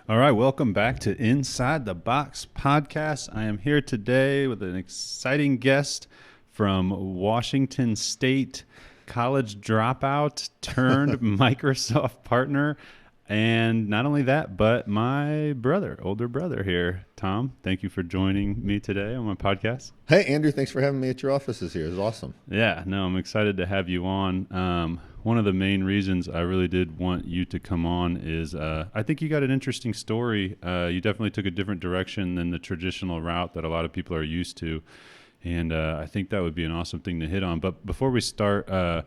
All right, welcome back to Inside the Box podcast. I am here today with an exciting guest from Washington State, college dropout turned Microsoft partner. And not only that, but my older brother here. Tom, thank you for joining me today on my podcast. Hey, Andrew, thanks for having me at your offices here. It's awesome. Yeah, no, I'm excited to have you on. One of the main reasons I really did want you to come on is I think you got an interesting story. You definitely took a different direction than the traditional route that a lot of people are used to. And I think that would be an awesome thing to hit on. But before we start, I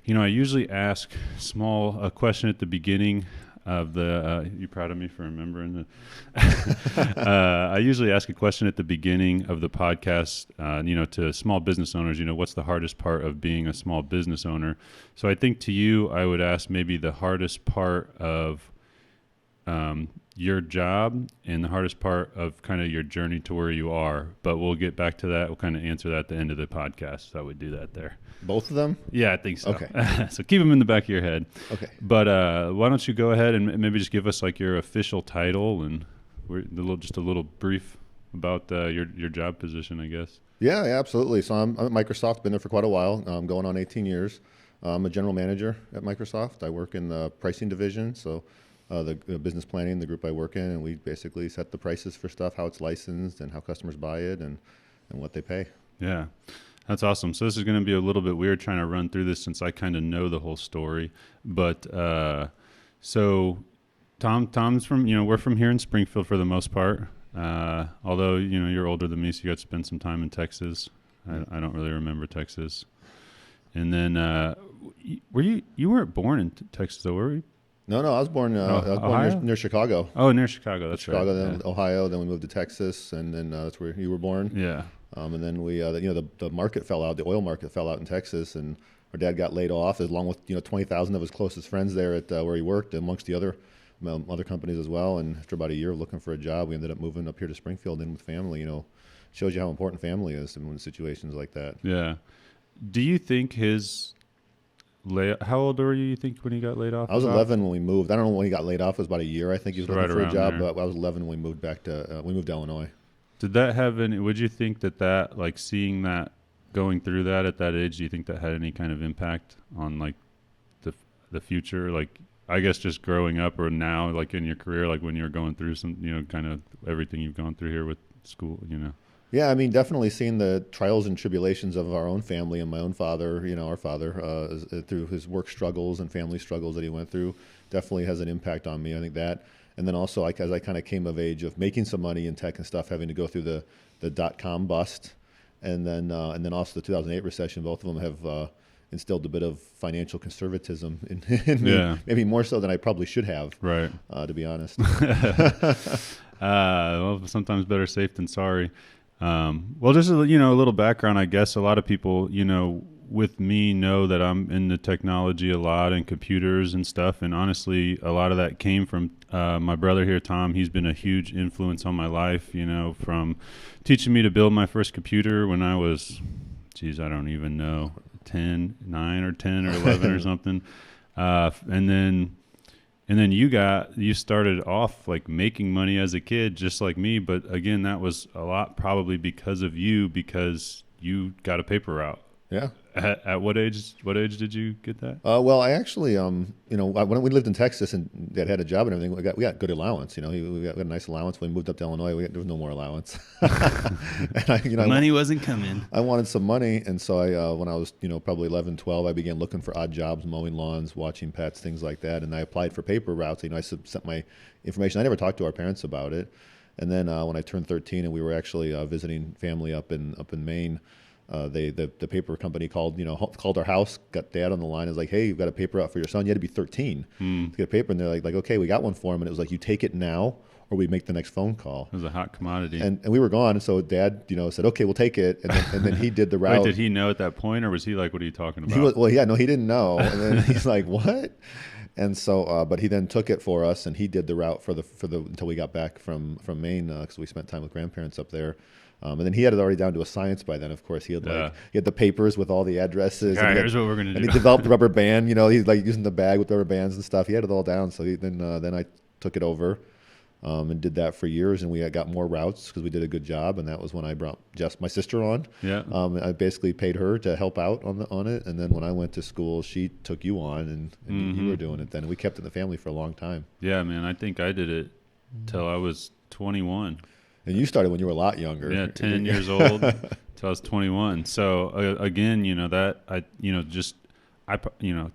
usually ask a question at the beginning of the, you proud of me for remembering I usually ask a question at the beginning of the podcast, to small business owners, what's the hardest part of being a small business owner? So I think to you, I would ask maybe the hardest part of your job and the hardest part of kind of your journey to where you are, but we'll get back to that. We'll kind of answer that at the end of the podcast. So I would do that there. Both of them? Yeah, I think so. Okay. So keep them in the back of your head. Okay. But why don't you go ahead and maybe just give us like your official title and just a little brief about your job position, I guess. Yeah, absolutely. So I'm at Microsoft, been there for quite a while. I'm going on 18 years. I'm a general manager at Microsoft. I work in the pricing division. So the business planning, the group I work in, and we basically set the prices for stuff, how it's licensed and how customers buy it and what they pay. Yeah, that's awesome. So this is going to be a little bit weird trying to run through this since I kind of know the whole story. But so Tom's from, we're from here in Springfield for the most part. Although, you're older than me, so you got to spend some time in Texas. I don't really remember Texas. And then you weren't born in Texas though, were you? No, I was born, near Chicago. Oh, near Chicago. That's Chicago, right. then Ohio, then we moved to Texas, and then that's where you were born. Yeah. And then we, the market fell out, the oil market fell out in Texas, and our dad got laid off, along with 20,000 of his closest friends there at where he worked, amongst the other companies as well. And after about a year of looking for a job, we ended up moving up here to Springfield in with family. Shows you how important family is in situations like that. Yeah. Do you think how old were you think when he got laid off? I was 11 when we moved. I don't know when he got laid off. It was about a year. I think he was looking for a job, but I was 11 when we moved back to Illinois. Did that have any, would you think that like seeing that, going through that at that age, do you think that had any kind of impact on like the future? Like, I guess just growing up or now, like in your career, like when you're going through some, kind of everything you've gone through here with school, Yeah, I mean, definitely seeing the trials and tribulations of our own family and my own father, our father, through his work struggles and family struggles that he went through, definitely has an impact on me. I think that, and then also as I kind of came of age of making some money in tech and stuff, having to go through the .com bust, and then also the 2008 recession. Both of them have instilled a bit of financial conservatism in me, maybe more so than I probably should have. Right. To be honest. Well, sometimes better safe than sorry. Well, just a little background, I guess. A lot of people, with me know that I'm into technology a lot and computers and stuff. And honestly, a lot of that came from my brother here, Tom. He's been a huge influence on my life, from teaching me to build my first computer when I was, I don't even know, 9 or 10 or 11 or something. And then you started off like making money as a kid, just like me. But again, that was a lot probably because of you, because you got a paper route. Yeah. At what age did you get that? Well, I actually, when we lived in Texas and Dad had a job and everything, we got good allowance. We got a nice allowance. When we moved up to Illinois, there was no more allowance. And money wasn't coming. I wanted some money, and so I, when I was, probably 11, 12, I began looking for odd jobs, mowing lawns, watching pets, things like that. And I applied for paper routes. I sent my information. I never talked to our parents about it. And then when I turned 13, and we were actually visiting family up in Maine. The paper company called our house, got Dad on the line. Is like, hey, you've got a paper out for your son. You had to be 13 to get a paper. And they're like, okay, we got one for him. And it was like, you take it now or we make the next phone call. It was a hot commodity. And we were gone. And so Dad, said, okay, we'll take it. And then he did the route. Wait, did he know at that point, or was he like, what are you talking about? He didn't know. And then he's like, what? And so, but he then took it for us, and he did the route for the until we got back from Maine, because we spent time with grandparents up there. And then he had it already down to a science by then. Of course, he had the papers with all the addresses. All right, here's what we're gonna do. And he developed a rubber band. He's like using the bag with rubber bands and stuff. He had it all down. So then I took it over. and did that for years. And we got more routes because we did a good job. And that was when I brought Jess, my sister, on. Yeah. I basically paid her to help out on it. And then when I went to school, she took you on, and you were doing it then. And we kept it in the family for a long time. Yeah, man. I think I did it till I was 21. And you started when you were a lot younger. Yeah, 10 years old till I was 21. So again, you know, that I, you know,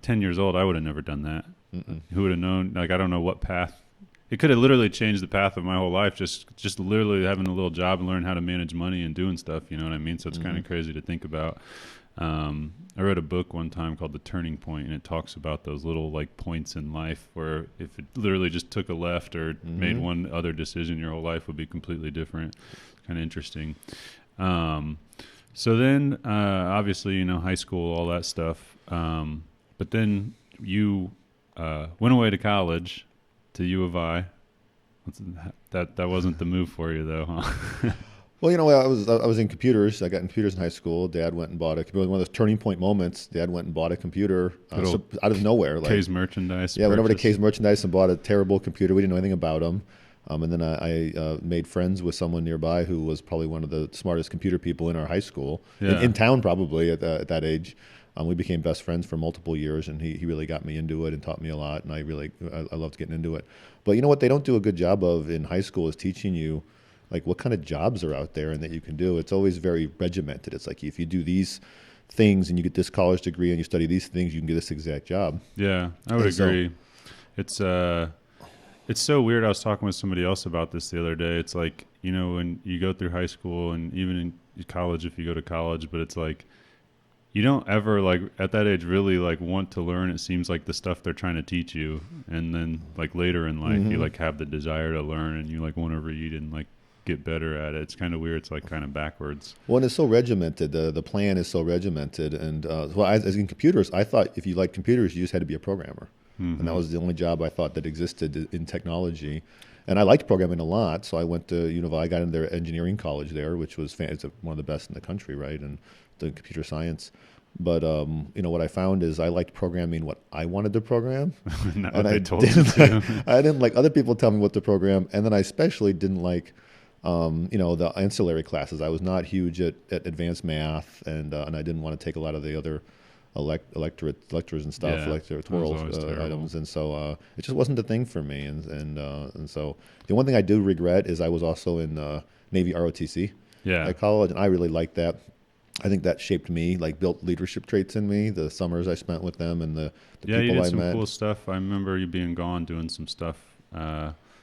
10 years old, I would have never done that. Who would have known? Like, I don't know what path. It could have literally changed the path of my whole life. Just literally having a little job and learning how to manage money and doing stuff. You know what I mean? So it's kind of crazy to think about. I read a book one time called The Turning Point, and it talks about those little like points in life where if it literally just took a left or made one other decision, your whole life would be completely different. It's kind of interesting. So then, obviously, you know, high school, all that stuff. But then you went away to college, to U of I. That wasn't the move for you, though, huh? Well, you know, I was in computers. I got in computers in high school. Dad went and bought a computer. One of those turning point moments. Dad went and bought a computer out of nowhere. Like, K's merchandise. Yeah, went over to K's merchandise and bought a terrible computer. We didn't know anything about them. And then I made friends with someone nearby who was probably one of the smartest computer people in our high school, in town probably at that age. We became best friends for multiple years, and he really got me into it and taught me a lot, and I loved getting into it. But you know what they don't do a good job of in high school is teaching you like what kind of jobs are out there and that you can do. It's always very regimented. It's like if you do these things and you get this college degree and you study these things, you can get this exact job. Yeah, I would agree. It's so weird. I was talking with somebody else about this the other day. It's like, you know, when you go through high school and even in college, if you go to college, but it's like, you don't ever like at that age really like want to learn. It seems like the stuff they're trying to teach you. And then like later in life, you like have the desire to learn and you like want to read and like get better at it. It's kind of weird. It's like kind of backwards. Well, and it's so regimented. The plan is so regimented. And as in computers, I thought if you liked computers, you just had to be a programmer. And that was the only job I thought that existed in technology. And I liked programming a lot, so I went to I got into their engineering college there, which was it's one of the best in the country, right? And the computer science. But you know what I found is I liked programming what I wanted to program, Not what they told you to. I didn't like other people tell me what to program, and then I especially didn't like the ancillary classes. I was not huge at advanced math, and I didn't want to take a lot of the other lectures and stuff, electoral items, and so it just wasn't a thing for me. And so the one thing I do regret is I was also in Navy ROTC at college, and I really liked that. I think that shaped me, like built leadership traits in me. The summers I spent with them and the people I met. Yeah, you did some cool stuff. I remember you being gone doing some stuff,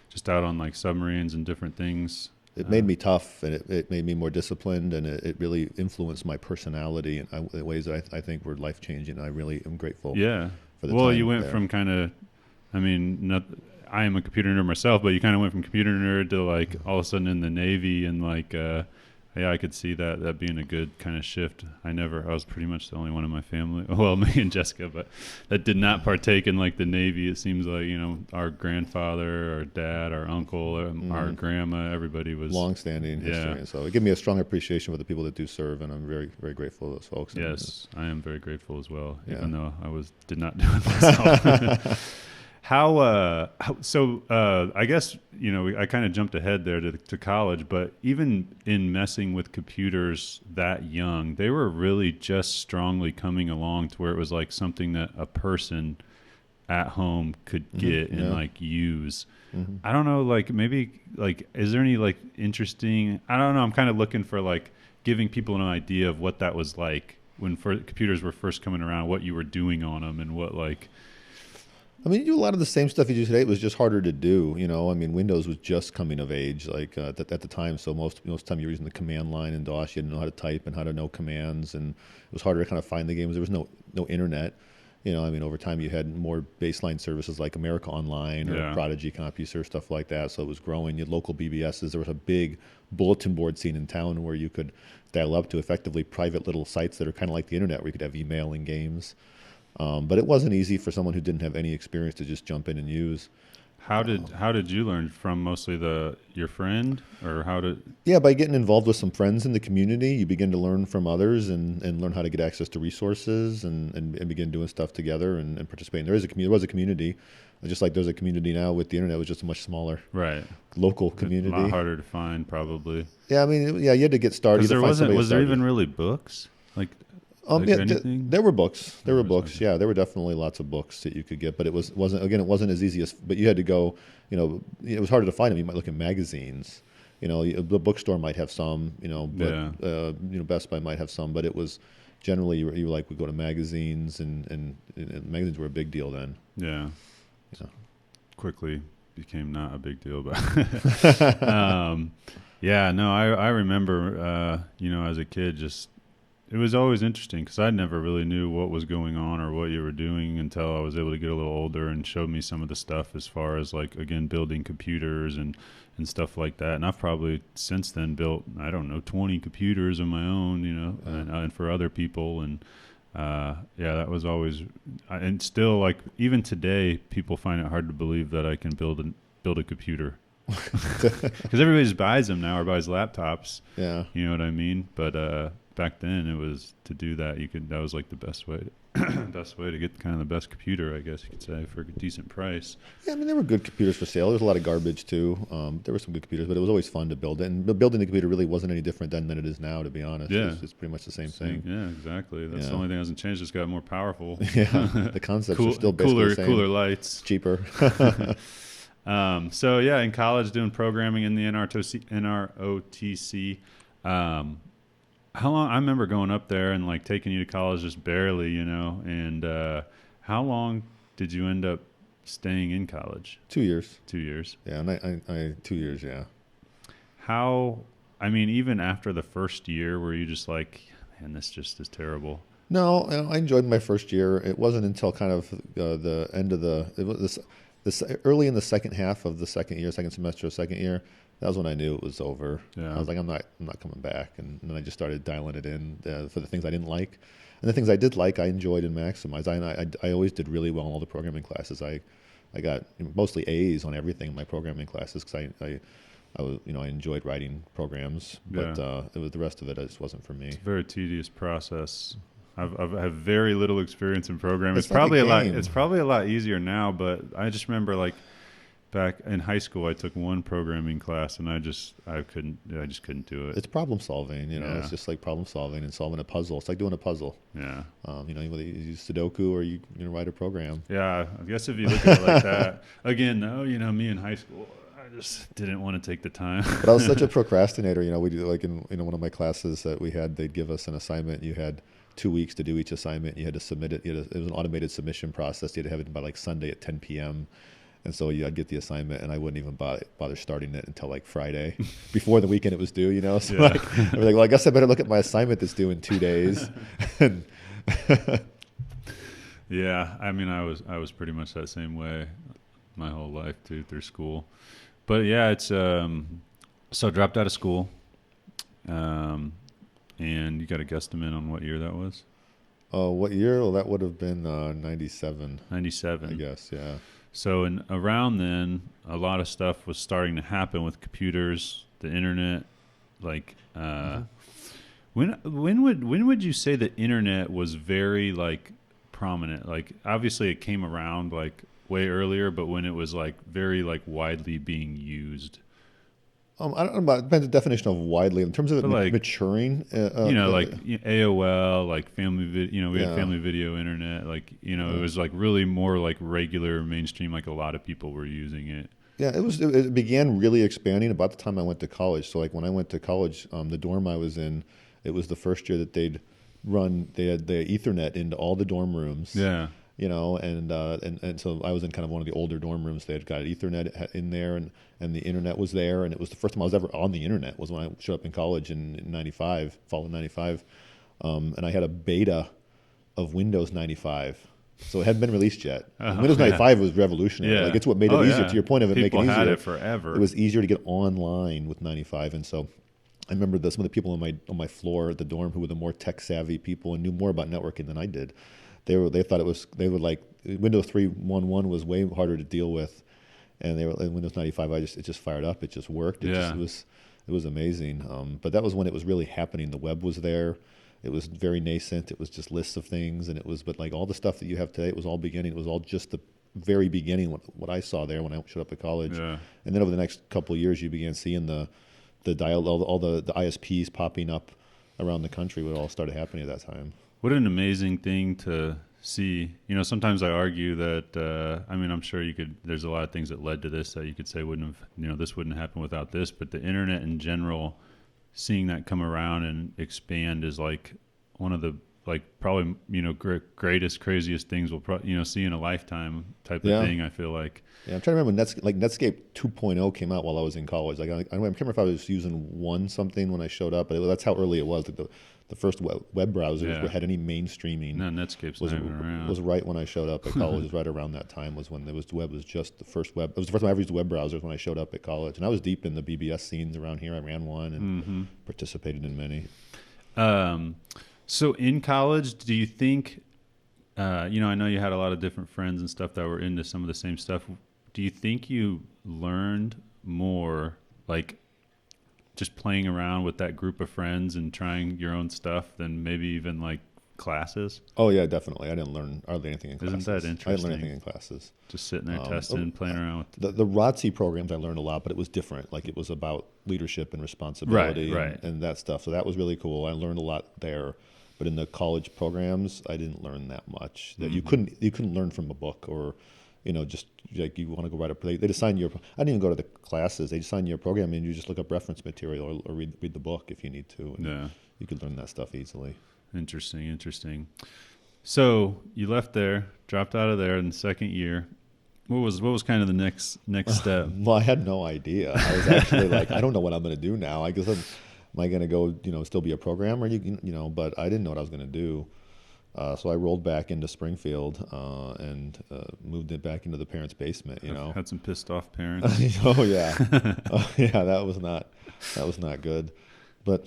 just out on like submarines and different things. It made me tough, and it made me more disciplined, and it really influenced my personality in ways that I think were life-changing. I really am grateful for the time you went there. From kind of, I mean, I am a computer nerd myself, but you kind of went from computer nerd to like all of a sudden in the Navy and like, I could see that being a good kind of shift. I was pretty much the only one in my family, well, me and Jessica, but that did not partake in like the Navy. It seems like, you know, our grandfather, our dad, our uncle, our grandma, everybody was long-standing history. So it gave me a strong appreciation for the people that do serve, and I'm very, very grateful to those folks. Yes, I am very grateful as well, even though I did not do it myself. I guess, you know, I kind of jumped ahead there to college, but even in messing with computers that young, they were really just strongly coming along to where it was like something that a person at home could get and like use. I don't know, like maybe like, is there any like interesting, I don't know. I'm kind of looking for like giving people an idea of what that was like when computers were first coming around, what you were doing on them and what like, I mean, you do a lot of the same stuff you do today. It was just harder to do, you know. I mean, Windows was just coming of age, like at the time. So most of the time you were using the command line in DOS. You didn't know how to type and how to know commands, and it was harder to kind of find the games. There was no internet, you know. I mean, over time you had more baseline services like America Online or Prodigy, CompuServe, stuff like that. So it was growing. You had local BBSs. There was a big bulletin board scene in town where you could dial up to effectively private little sites that are kind of like the internet, where you could have email and games. But it wasn't easy for someone who didn't have any experience to just jump in and use. How did you learn from mostly your friend, or how did? Yeah, by getting involved with some friends in the community, you begin to learn from others and learn how to get access to resources and begin doing stuff together and participating. There was a community, just like there's a community now with the internet. It was just a much smaller, Right, local community. A lot harder to find, probably. Yeah, I mean, you had to get started. Was there even really books? Like anything? There were books. There were books. Okay. Yeah, there were definitely lots of books that you could get, but it wasn't as easy as. But you had to go. It was harder to find them. You might look at magazines. The bookstore might have some. But Best Buy might have some. But it was generally you would go to magazines, and magazines were a big deal then. Yeah. Quickly became not a big deal, but yeah. No, I remember. As a kid, just. It was always interesting because I never really knew what was going on or what you were doing until I was able to get a little older and showed me some of the stuff as far as building computers and stuff like that. And I've probably since then built, 20 computers of my own, and for other people. And that was always, and still even today, people find it hard to believe that I can build a computer. Because everybody just buys them now or buys laptops. Yeah. You know what I mean? But, back then it was to do that that was the best way to get kind of the best computer, I guess you could say, for a decent price. Yeah, I mean, there were good computers for sale. There was a lot of garbage too. There were some good computers, but it was always fun to build it. And building the computer really wasn't any different then than it is now, to be honest. Yeah. It's pretty much the same thing. Yeah, exactly. That's the only thing that hasn't changed. It's got more powerful. Yeah, the concepts are still basically the same. Cooler lights. Cheaper. So yeah, in college doing programming in the NROTC. How long? I remember going up there and taking you to college just barely, and how long did you end up staying in college? 2 years. 2 years. Yeah, and I 2 years, yeah. Even after the first year, were you just man, this just is terrible? No, I enjoyed my first year. It wasn't until kind of the end of this early in the second half of the second semester of second year. That was when I knew it was over. Yeah. I was like, I'm not coming back. And then I just started dialing it in for the things I didn't like. And the things I did like, I enjoyed and maximized. I always did really well in all the programming classes. I got mostly A's on everything in my programming classes because I enjoyed writing programs. But it was the rest of it just wasn't for me. It's a very tedious process. I have very little experience in programming. It's probably It's probably a lot easier now, but I just remember back in high school, I took one programming class, and I just couldn't do it. It's problem solving, Yeah. It's just like problem solving and solving a puzzle. It's like doing a puzzle. Yeah. Whether you use Sudoku or you write a program. Yeah, I guess if you look at it like that, again, though, me in high school, I just didn't want to take the time. But I was such a procrastinator. We do in one of my classes that we had, they'd give us an assignment. You had 2 weeks to do each assignment. You had to submit it. It was an automated submission process. You had to have it by Sunday at 10 p.m. And so I'd get the assignment, and I wouldn't even bother starting it until Friday, before the weekend it was due. So yeah. I'd be like, well, I guess I better look at my assignment that's due in 2 days. Yeah, I was pretty much that same way my whole life too, through school. But yeah, it's so I dropped out of school, and you got a guesstimate on what year that was? What year? Well, that would have been 97. 97, I guess. Yeah. So around then, a lot of stuff was starting to happen with computers, the internet. When would you say the internet was very prominent? Obviously it came around way earlier, but when it was very widely being used. I don't know about, depends on the definition of widely in terms of it maturing. AOL, family video. We had family video internet. It was really more regular mainstream. A lot of people were using it. Yeah, it began really expanding about the time I went to college. So when I went to college, the dorm I was in, it was the first year that they had the Ethernet into all the dorm rooms. Yeah. And so I was in kind of one of the older dorm rooms. They had got Ethernet in there, and the internet was there. And it was the first time I was ever on the internet was when I showed up in college in 95, fall of 95. And I had a beta of Windows 95. So it hadn't been released yet. Windows 95 was revolutionary. Yeah. It's what made it easier. Yeah. To your point of it People making it easier. had it forever. It was easier to get online with 95. And so I remember some of the people on my floor at the dorm who were the more tech savvy people and knew more about networking than I did. They thought Windows 3.1.1 was way harder to deal with, and Windows 95, it just fired up. It just worked. Yeah. It was amazing. But that was when it was really happening. The web was there. It was very nascent. It was just lists of things, but like all the stuff that you have today, it was all beginning. It was all just the very beginning, what I saw there when I showed up at college. Yeah. And then over the next couple of years, you began seeing the all the ISPs popping up around the country. What all started happening at that time. What an amazing thing to see. Sometimes I argue that, I'm sure there's a lot of things that led to this that you could say this wouldn't happen without this, but the internet in general, seeing that come around and expand is like one of the, probably, greatest, craziest things we'll see in a lifetime type of thing, I feel like. Yeah, I'm trying to remember Netscape 2.0 came out while I was in college. I can't remember if I was using one something when I showed up, but that's how early it was. The first web browsers had any mainstreaming. No, Netscape's not even around. Was right when I showed up at college. It was right around that time the web was just the first web. It was the first time I ever used web browsers when I showed up at college. And I was deep in the BBS scenes around here. I ran one and participated in many. So in college, do you think, I know you had a lot of different friends and stuff that were into some of the same stuff. Do you think you learned more, just playing around with that group of friends and trying your own stuff than maybe even classes? Oh yeah, definitely. I didn't learn hardly anything in classes. Isn't that interesting? I didn't learn anything in classes. Just sitting there testing and playing around with the 𝗏𝗏𝗏𝗏𝗏𝗏𝗏𝗏𝗏𝗏𝗏𝗏𝗏𝗏𝗏 programs. I learned a lot, but it was different. It was about leadership and responsibility and that stuff. So that was really cool. I learned a lot there. But in the college programs, I didn't learn that much. That you couldn't learn from a book or, just you want to go write they'd assign you. I didn't even go to the classes. They'd assign you a program and you just look up reference material or read the book if you need to. And you could learn that stuff easily. Interesting. So you left there, dropped out of there in the second year. What was kind of the next step? Well, I had no idea. I was actually I don't know what I'm going to do now. I guess am I going to go, still be a programmer? But I didn't know what I was going to do. So I rolled back into Springfield and moved it back into the parents' basement. Had some pissed off parents. Oh yeah, that was not good. But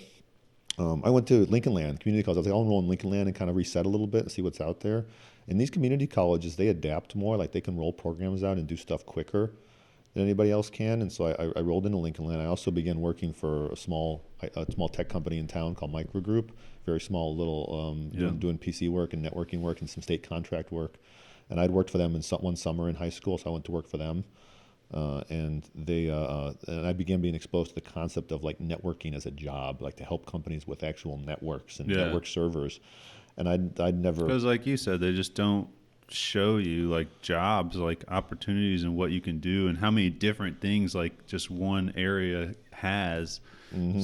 I went to Lincoln Land Community College. I was I'll enroll in Lincoln Land and kind of reset a little bit and see what's out there. And these community colleges, they adapt more. They can roll programs out and do stuff quicker than anybody else can. And so I rolled into Lincoln Land. I also began working for a small tech company in town called Micro Group. Very small little doing PC work and networking work and some state contract work. And I'd worked for them in one summer in high school, so I went to work for them. And I began being exposed to the concept of networking as a job, to help companies with actual networks and network servers. And I'd never, because like you said, they just don't show you jobs, opportunities and what you can do and how many different things just one area has.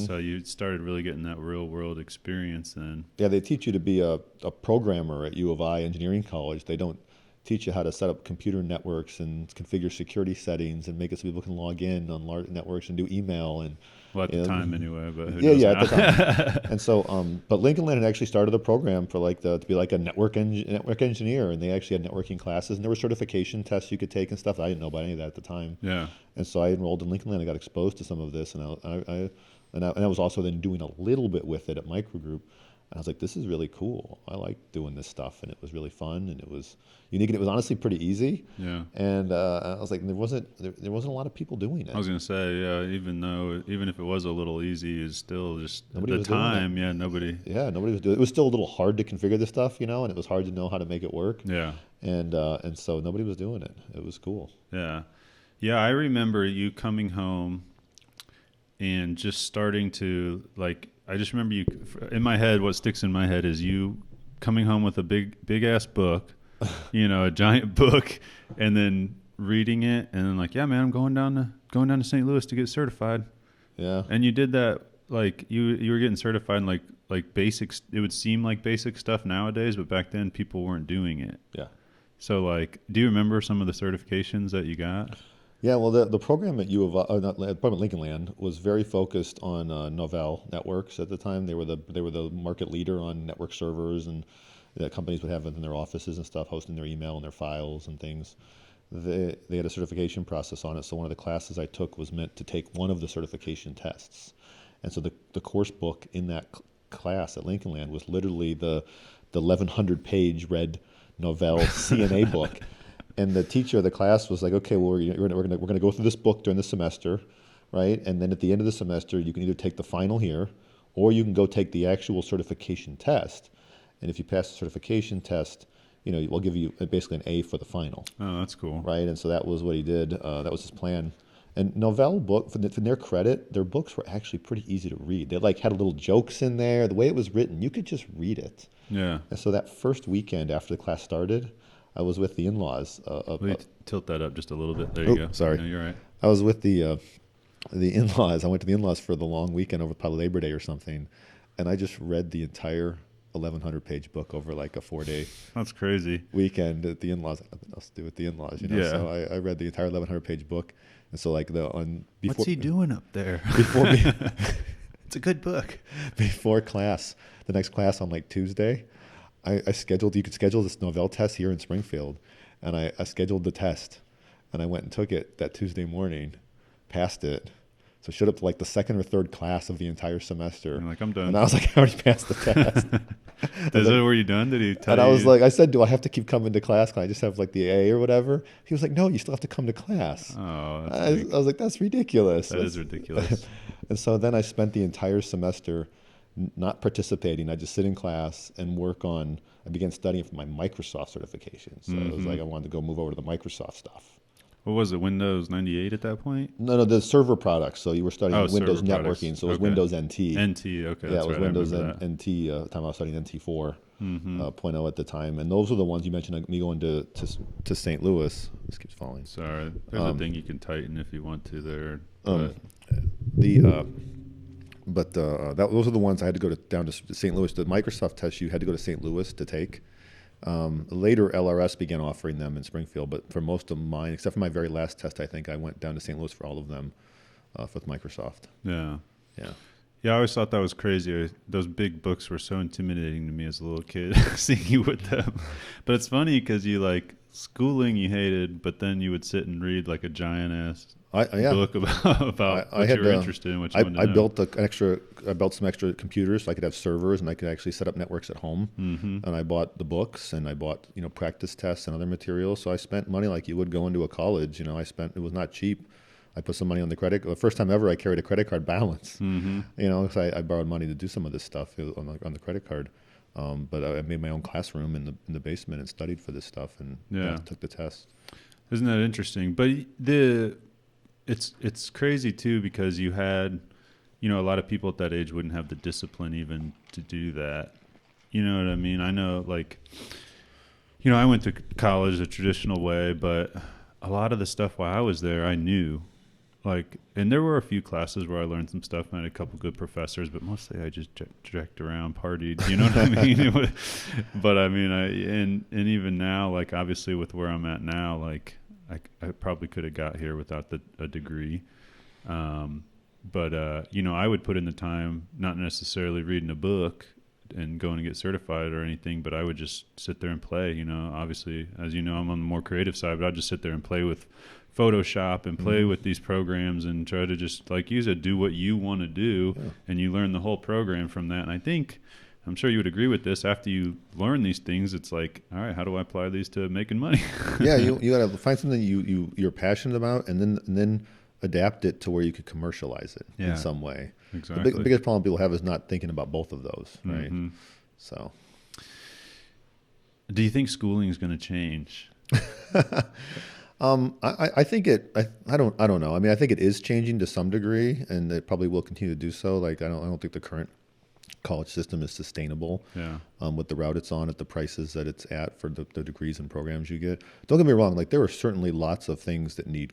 So you started really getting that real world experience then. Yeah, they teach you to be a programmer at U of I Engineering College. They don't teach you how to set up computer networks and configure security settings and make it so people can log in on large networks and do email and. Well, at the time anyway, but who knows at the time. And so, but Lincoln Land had actually started a program for to be a network engineer, and they actually had networking classes, and there were certification tests you could take and stuff. I didn't know about any of that at the time. Yeah. And so I enrolled in Lincoln Land. I got exposed to some of this, and I was also then doing a little bit with it at Micro Group. And I was like, this is really cool. I like doing this stuff, and it was really fun, and it was unique, and it was honestly pretty easy. Yeah. And I was like, there wasn't a lot of people doing it. I was gonna say, even if it was a little easy, it's still just nobody at the time, nobody. Yeah, nobody was doing it. It was still a little hard to configure this stuff, and it was hard to know how to make it work. Yeah. And so nobody was doing it. It was cool. Yeah. Yeah, I remember you coming home and just starting to I just remember you in my head. What sticks in my head is you coming home with a big ass book, a giant book, and then reading it, and then yeah, man, I'm going down to St. Louis to get certified. Yeah. And you did that you were getting certified in like basics. It would seem like basic stuff nowadays, but back then people weren't doing it. Yeah. So do you remember some of the certifications that you got? Yeah, well, the program at program at Lincoln Land was very focused on Novell networks at the time. They were the market leader on network servers, and that companies would have in their offices and stuff, hosting their email and their files and things. They had a certification process on it. So one of the classes I took was meant to take one of the certification tests, and so the course book in that class at Lincoln Land was literally the 1,100-page red Novell CNA book. And the teacher of the class was like, okay, well, we're gonna go through this book during the semester, right? And then at the end of the semester, you can either take the final here, or you can go take the actual certification test. And if you pass the certification test, we'll give you basically an A for the final. Oh, that's cool. Right, and so that was what he did. That was his plan. And Novell book, for their credit, their books were actually pretty easy to read. They had little jokes in there. The way it was written, you could just read it. Yeah. And so that first weekend after the class started, I was with the in-laws. Tilt that up just a little bit. There you go. Sorry. No, you're right. I was with the in-laws. I went to the in-laws for the long weekend over probably Labor Day or something, and I just read the entire 1,100-page book over like a 4-day. That's crazy. Weekend at the in-laws. Nothing else to do with the in-laws, Yeah. So I read the entire 1,100-page book, and so like what's he doing up there? Before it's a good book. Before class, the next class on like Tuesday, I scheduled. You could schedule this Novell test here in Springfield, and I scheduled the test, and I went and took it that Tuesday morning, passed it. So I showed up to like the second or third class of the entire semester. You're like, I'm done. And I was like, I already passed the test. Were you done? Did he tell you? And I was like, I said, do I have to keep coming to class? Can I just have like the A or whatever? He was like, no, you still have to come to class. Oh, I was like, that's ridiculous. That is ridiculous. And so then I spent the entire semester not participating. I just sit in class and I began studying for my Microsoft certification. So it was like I wanted to go move over to the Microsoft stuff. What was it, Windows 98 at that point? No, the server products. So you were studying Windows networking. Products. So it was Windows NT. NT, okay. Yeah, it was right, Windows NT. Time I was studying NT4 .0 at the time. And those are the ones you mentioned, like me going to St. Louis. This keeps falling. Sorry. There's a thing you can tighten if you want to there. Those are the ones I had to go down to St. Louis. The Microsoft test you had to go to St. Louis to take. Later, LRS began offering them in Springfield, but for most of mine, except for my very last test, I think I went down to St. Louis for all of them with Microsoft. Yeah. Yeah. Yeah, I always thought that was crazy. Those big books were so intimidating to me as a little kid, seeing you with them. But it's funny because schooling you hated, but then you would sit and read like a giant-ass book about what you were interested in, what you wanted to know. I built some extra computers so I could have servers and I could actually set up networks at home. And I bought the books and I bought practice tests and other materials. So I spent money like you would go into a college. It was not cheap. I put some money on the first time ever I carried a credit card balance. Because I borrowed money to do some of this stuff on the credit card. But I made my own classroom in the basement and studied for this stuff and took the test. Isn't that interesting? But it's crazy too because you had, a lot of people at that age wouldn't have the discipline even to do that. You know what I mean? I know, I went to college the traditional way, but a lot of the stuff while I was there, I knew. And there were a few classes where I learned some stuff and I had a couple good professors, but mostly I just jacked around, partied, you know what I mean? But I mean, and even now, obviously with where I'm at now, I probably could have got here without a degree. But I would put in the time, not necessarily reading a book and going to get certified or anything, but I would just sit there and play, obviously, as you know, I'm on the more creative side, but I'd just sit there and play with Photoshop and play with these programs and try to just, like you said, do what you want to do, and you learn the whole program from that. And I'm sure you would agree with this, after you learn these things, it's like, all right, how do I apply these to making money? Yeah, you got to find something you're passionate about and then adapt it to where you could commercialize it in some way. Exactly. The biggest problem people have is not thinking about both of those, right? So, do you think schooling is going to change? I think I don't know. I mean, I think it is changing to some degree, and it probably will continue to do so. I don't think the current college system is sustainable. With the route it's on, at the prices that it's at for the degrees and programs you get. Don't get me wrong. There are certainly lots of things that need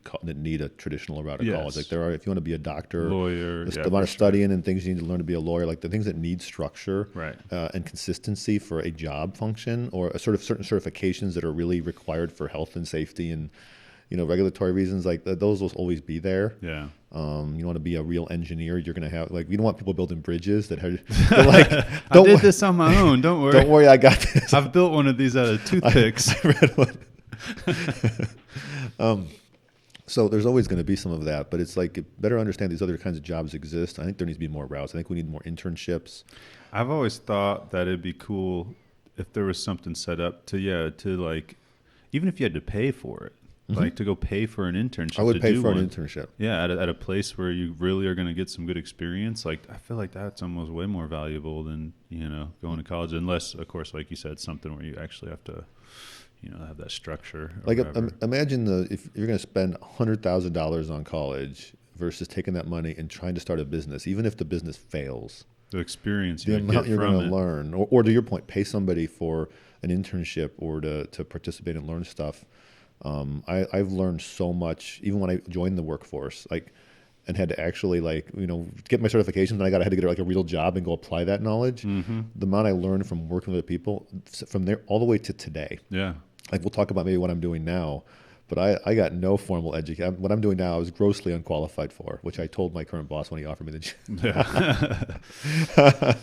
a traditional route of college. There are, if you want to be a doctor, lawyer, the amount of studying and things you need to learn to be a lawyer, the things that need structure and consistency for a job function, or a sort of certain certifications that are really required for health and safety and regulatory reasons, those will always be there. Yeah. You want to be a real engineer, you're going to have, you don't want people building bridges that have, I did this on my own, don't worry. Don't worry, I got this. I've built one of these out of toothpicks. I read one. So there's always going to be some of that, but it's better understand these other kinds of jobs exist. I think there needs to be more routes. I think we need more internships. I've always thought that it'd be cool if there was something set up to even if you had to pay for it, like to go pay for an internship. I would pay for an an internship. Yeah, at a place where you really are going to get some good experience. Like, I feel like that's almost way more valuable than, going to college. Unless, of course, like you said, something where you actually have to, have that structure. Like, imagine if you're going to spend $100,000 on college versus taking that money and trying to start a business, even if the business fails. The experience the amount you're going to learn, or to your point, pay somebody for an internship or to participate and learn stuff. I've learned so much, even when I joined the workforce, and had to actually get my certifications, and I had to get a real job and go apply that knowledge. The amount I learned from working with other people from there all the way to today. Yeah. We'll talk about maybe what I'm doing now, but I got no formal education. What I'm doing now I was grossly unqualified for, which I told my current boss when he offered me the job. Yeah.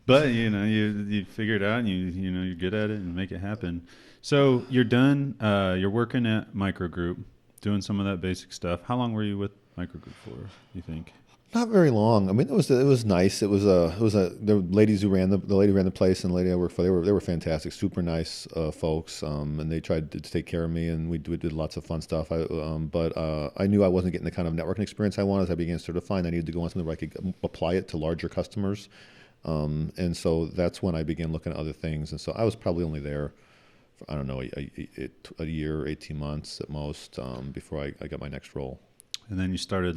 But you figure it out, and you're good at it and make it happen. So you're done. You're working at Microgroup, doing some of that basic stuff. How long were you with Microgroup for, you think? Not very long. I mean, it was nice. It was the ladies who ran the lady who ran the place and the lady I worked for. They were fantastic, super nice folks. And they tried to take care of me, and we did lots of fun stuff. But I knew I wasn't getting the kind of networking experience I wanted. As I began certifying, I needed to go on something where I could apply it to larger customers. And so that's when I began looking at other things. And so I was probably only there for, I don't know, a year, 18 months at most, before I got my next role. And then you started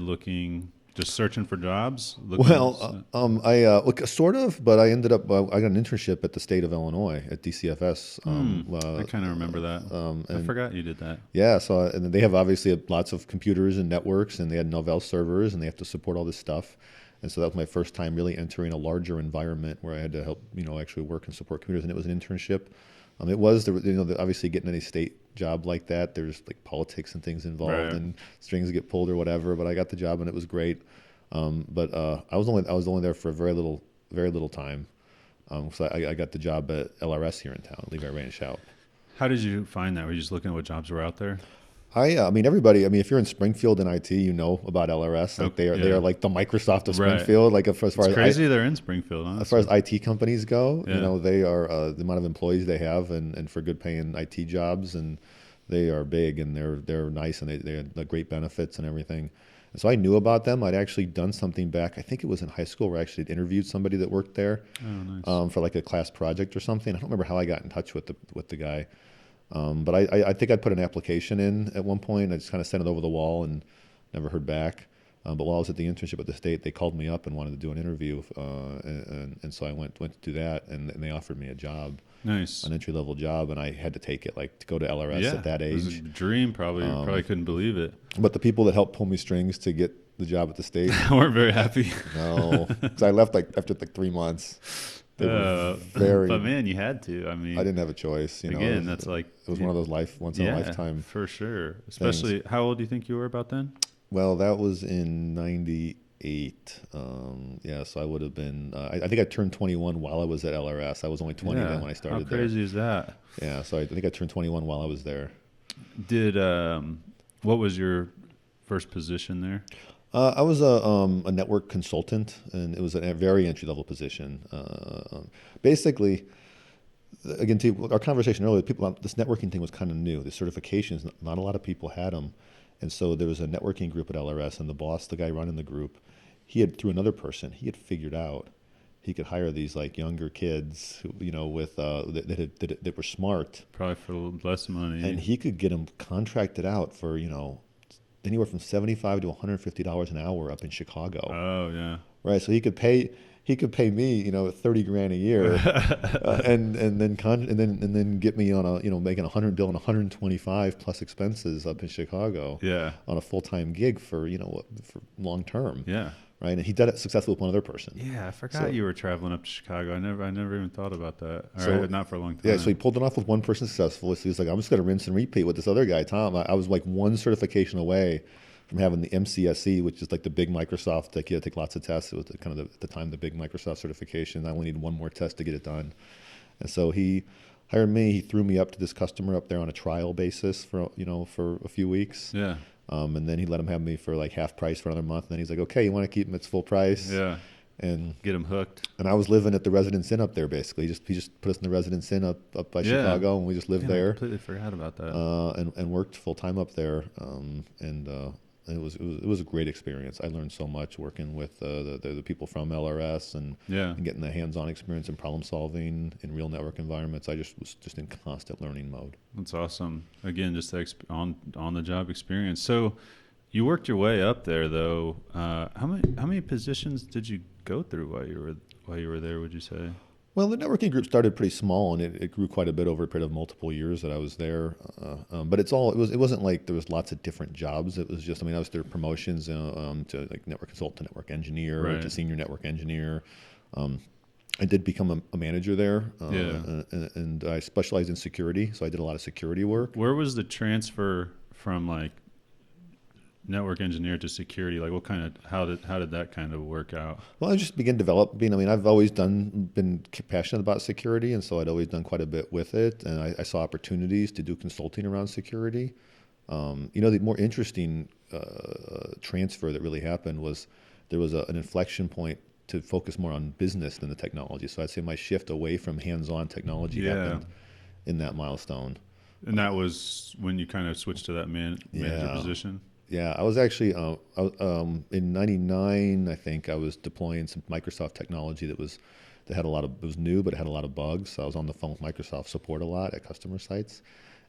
just searching for jobs? I sort of, but I ended up, I got an internship at the state of Illinois at DCFS. I kind of remember that. I forgot you did that. Yeah, and they have obviously lots of computers and networks, and they had Novell servers, and they have to support all this stuff. And so that was my first time really entering a larger environment where I had to help, actually work and support computers, and it was an internship. Obviously getting any state job like that, there's politics and things involved, right, and strings get pulled or whatever. But I got the job and it was great. But I was only there for very little time. So I got the job at LRS here in town, 𝗙𝗿𝗵𝗴𝗳𝗃. How did you find that? Were you just looking at what jobs were out there? Everybody. If you're in Springfield in IT, you know about LRS. They are like the Microsoft of Springfield. Right. As far it's crazy they're in Springfield. Honestly. As far as IT companies go, they are the amount of employees they have, and for good paying IT jobs, and they are big, and they're nice, and they have great benefits and everything. And so I knew about them. I'd actually done something back, I think it was in high school, where I actually interviewed somebody that worked there for a class project or something. I don't remember how I got in touch with the guy. But I think I'd put an application in at one point. I just kind of sent it over the wall and never heard back. But while I was at the internship at the state, they called me up and wanted to do an interview. And so I went to do that, and they offered me a job. Nice. An entry-level job, and I had to take it, to go to LRS at that age. It was a dream, probably. You probably couldn't believe it. But the people that helped pull me strings to get the job at the state weren't very happy. No, because I left after 3 months. But man, you had to. I didn't have a choice. Again, that's it was one of those once in a lifetime. For sure. Especially, things. How old do you think you were about then? Well, that was in '98. So I would have been. I think I turned 21 while I was at LRS. I was only 20 then when I started. How crazy is that? Yeah, so I think I turned 21 while I was there. What was your first position there? I was a network consultant, and it was a very entry-level position. Basically, again, to our conversation earlier, this networking thing was kind of new. The certifications, not a lot of people had them. And so there was a networking group at LRS, and the boss, the guy running the group, through another person, he had figured out he could hire these younger kids who, with that were smart. Probably for less money. And he could get them contracted out for, anywhere from $75 to $150 an hour up in Chicago. Oh yeah. Right. So he could pay me, $30,000 a year, and then get me on making $100 and $125 plus expenses up in Chicago. Yeah. On a full-time gig for long term. Yeah. Right. And he did it successfully with one other person. Yeah, I forgot you were traveling up to Chicago. I never even thought about that. Not for a long time. Yeah. So he pulled it off with one person successfully. So he was like, I'm just going to rinse and repeat with this other guy, Tom. I was one certification away from having the MCSE, which is the big Microsoft. You had to take lots of tests. It was kind of at the time the big Microsoft certification. I only needed one more test to get it done. And so he hired me. He threw me up to this customer up there on a trial basis for a few weeks. Yeah. And then he let him have me for half price for another month. And then he's like, okay, you want to keep him at full price? Yeah. and get them hooked. And I was living at the Residence Inn up there, basically. He just put us in the Residence Inn up by Chicago, and we just lived there. I completely forgot about that. And worked full time up there. It was a great experience. I learned so much working with the people from LRS and getting the hands-on experience in problem solving in real network environments. I was just in constant learning mode. That's awesome. Again, just the on the job experience. So you worked your way up there, though. How many positions did you go through while you were there, would you say? Well, the networking group started pretty small, and it grew quite a bit over a period of multiple years that I was there. But it wasn't like there was lots of different jobs. It was just, I was through promotions to like network consultant to network engineer to senior network engineer. I did become a manager there, and I specialized in security, so I did a lot of security work. Where was the transfer from like network engineer to security? Like how did that kind of work out? Well, I just began developing. I've always been passionate about security, and so I'd always done quite a bit with it. And I saw opportunities to do consulting around security. The more interesting transfer that really happened was there was an inflection point to focus more on business than the technology. So I'd say my shift away from hands-on technology happened in that milestone. And that was when you kind of switched to that manager position? Yeah, I was actually in '99. I think I was deploying some Microsoft technology it was new, but it had a lot of bugs. So I was on the phone with Microsoft support a lot at customer sites,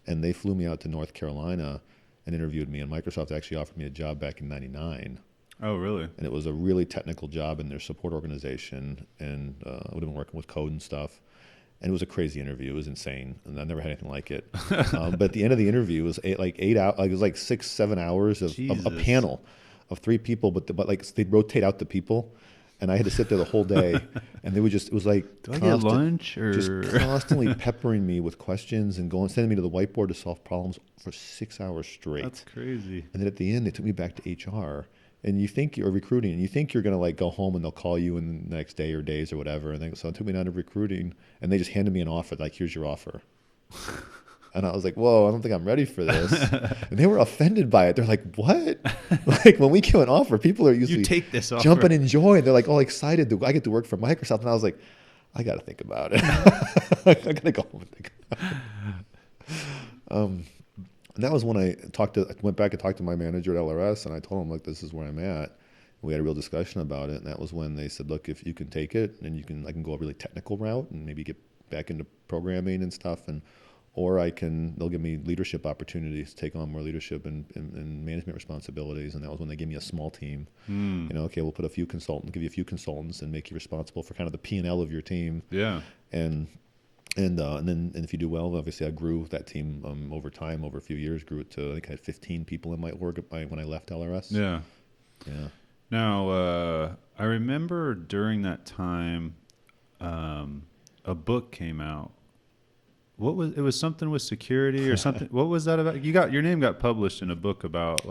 and they flew me out to North Carolina and interviewed me. And Microsoft actually offered me a job back in '99. Oh, really? And it was a really technical job in their support organization, and I would have been working with code and stuff. And it was a crazy interview. It was insane, and I never had anything like it. But at the end of the interview, it was 8 hours. Like it was like 6-7 hours of a panel of 3 people, but they'd rotate out the people, and I had to sit there the whole day. And they would it was like I get lunch or just constantly peppering me with questions and sending me to the whiteboard to solve problems for 6 hours straight. That's crazy. And then at the end, they took me back to HR. And you think you're recruiting, and you think you're going to like go home and they'll call you in the next day or days or whatever. So it took me down to recruiting, and they just handed me an offer, like, here's your offer. And I was like, whoa, I don't think I'm ready for this. And they were offended by it. They're like, what? Like when we give an offer, people are usually jumping in joy. They're like all excited that I get to work for Microsoft. And I was like, I got to think about it. I got to go home and think about it. And that was when I went back and talked to my manager at LRS, and I told him, look, this is where I'm at. We had a real discussion about it, and that was when they said, look, if you can take it, and I can go a really technical route and maybe get back into programming and stuff, or they'll give me leadership opportunities to take on more leadership and management responsibilities. And that was when they gave me a small team. Okay, we'll put give you a few consultants and make you responsible for kind of the P&L of your team. Yeah. And then if you do well, obviously I grew that team over time, over a few years, grew it to, I think I had 15 people in my org when I left LRS. Yeah. Yeah. Now, I remember during that time, a book came out. It was something with security or something. What was that about? Your name got published in a book about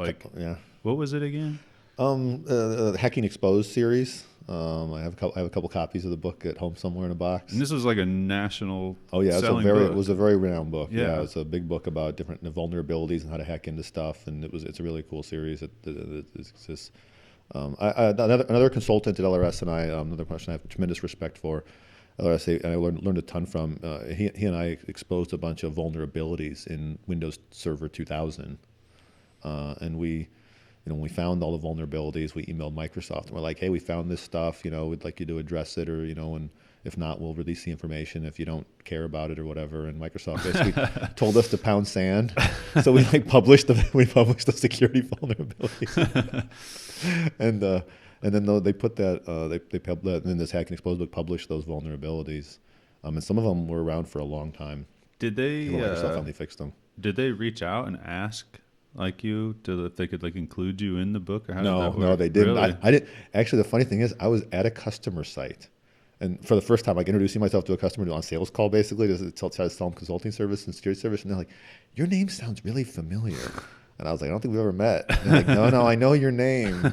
what was it again? Hacking Exposed series. I have a couple copies of the book at home somewhere in a box. And this was like a national. Oh yeah, it was a very renowned book. Yeah, it's a big book about different vulnerabilities and how to hack into stuff, and it's a really cool series. Another consultant at LRS and I, another person I have tremendous respect for, LRS, and I learned a ton from. He and I exposed a bunch of vulnerabilities in Windows Server 2000, and we. When we found all the vulnerabilities, we emailed Microsoft and we're like, hey, we found this stuff, we'd like you to address it, or, and if not, we'll release the information if you don't care about it or whatever. And Microsoft basically told us to pound sand. So we published the security vulnerabilities. and then they put that, then this Hacking Exposed book published those vulnerabilities. And some of them were around for a long time. Did they, Microsoft finally fixed them. Did they reach out and ask like you if they could include you in the book, or how did that work? No, they didn't. Really? I didn't. Actually, the funny thing is, I was at a customer site, and for the first time, introducing myself to a customer on a sales call, basically, to try to sell them consulting service and security service, and they're like, "Your name sounds really familiar." And I was like, "I don't think we've ever met." And they're like, "No, I know your name."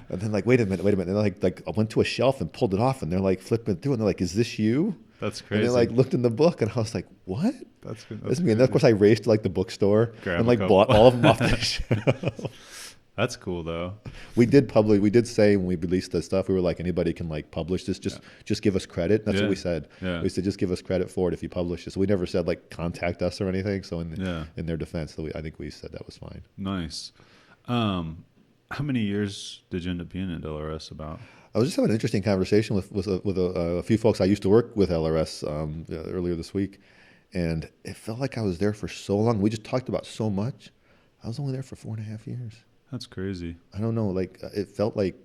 And then wait a minute. And they're I went to a shelf and pulled it off, and they're flipping through, and they're like, "Is this you?" That's crazy. And they looked in the book, and I was like, "What?" That's good. And of course, I raced to the bookstore and Grab bought all of them off the shelf. That's cool though. We did say when we released this stuff, we were like, anybody can like publish this, just give us credit. That's what we said. Yeah. We said, just give us credit for it if you publish it. So we never said like contact us or anything. So in their defense, I think we said that was fine. Nice. How many years did you end up being at LRS about? I was just having an interesting conversation with a few folks I used to work with LRS earlier this week, and it felt like I was there for so long. We just talked about so much. I was only there for 4.5 years. That's crazy. I don't know, like it felt like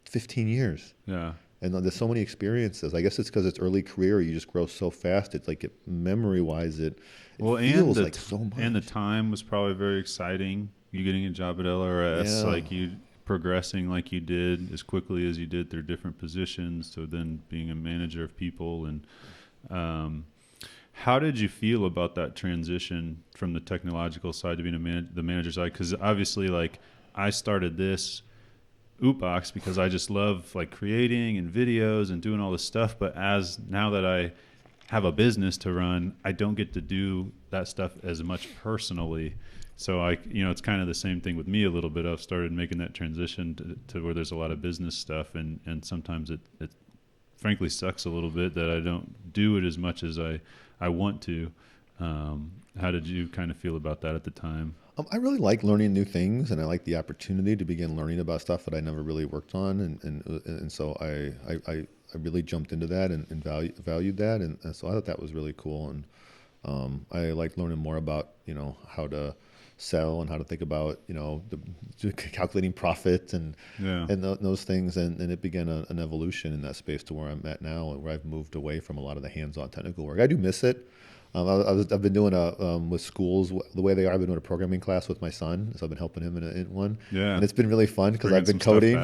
15 years. Yeah. And there's so many experiences. I guess it's because it's early career. You just grow so fast. It's like memory-wise, it feels like so much. And the time was probably very exciting. You getting a job at LRS, like you progressing like you did as quickly as you did through different positions, to then being a manager of people. And how did you feel about that transition from the technological side to being the manager side? Because obviously, like, I started this 𝗬𝗏𝗏𝗏 because I just love like creating and videos and doing all this stuff. But now that I have a business to run, I don't get to do that stuff as much personally. So it's kind of the same thing with me a little bit. I've started making that transition to where there's a lot of business stuff, and sometimes it frankly sucks a little bit that I don't do it as much as I want to. How did you kind of feel about that at the time? I really like learning new things, and I like the opportunity to begin learning about stuff that I never really worked on, and so I really jumped into that and valued that, and so I thought that was really cool. And I like learning more about how to sell and how to think about calculating profit and those things, and it began an evolution in that space to where I'm at now, where I've moved away from a lot of the hands-on technical work. I do miss it. I've been doing with schools the way they are. I've been doing a programming class with my son, so I've been helping him in one. Yeah, and it's been really fun because I've been coding.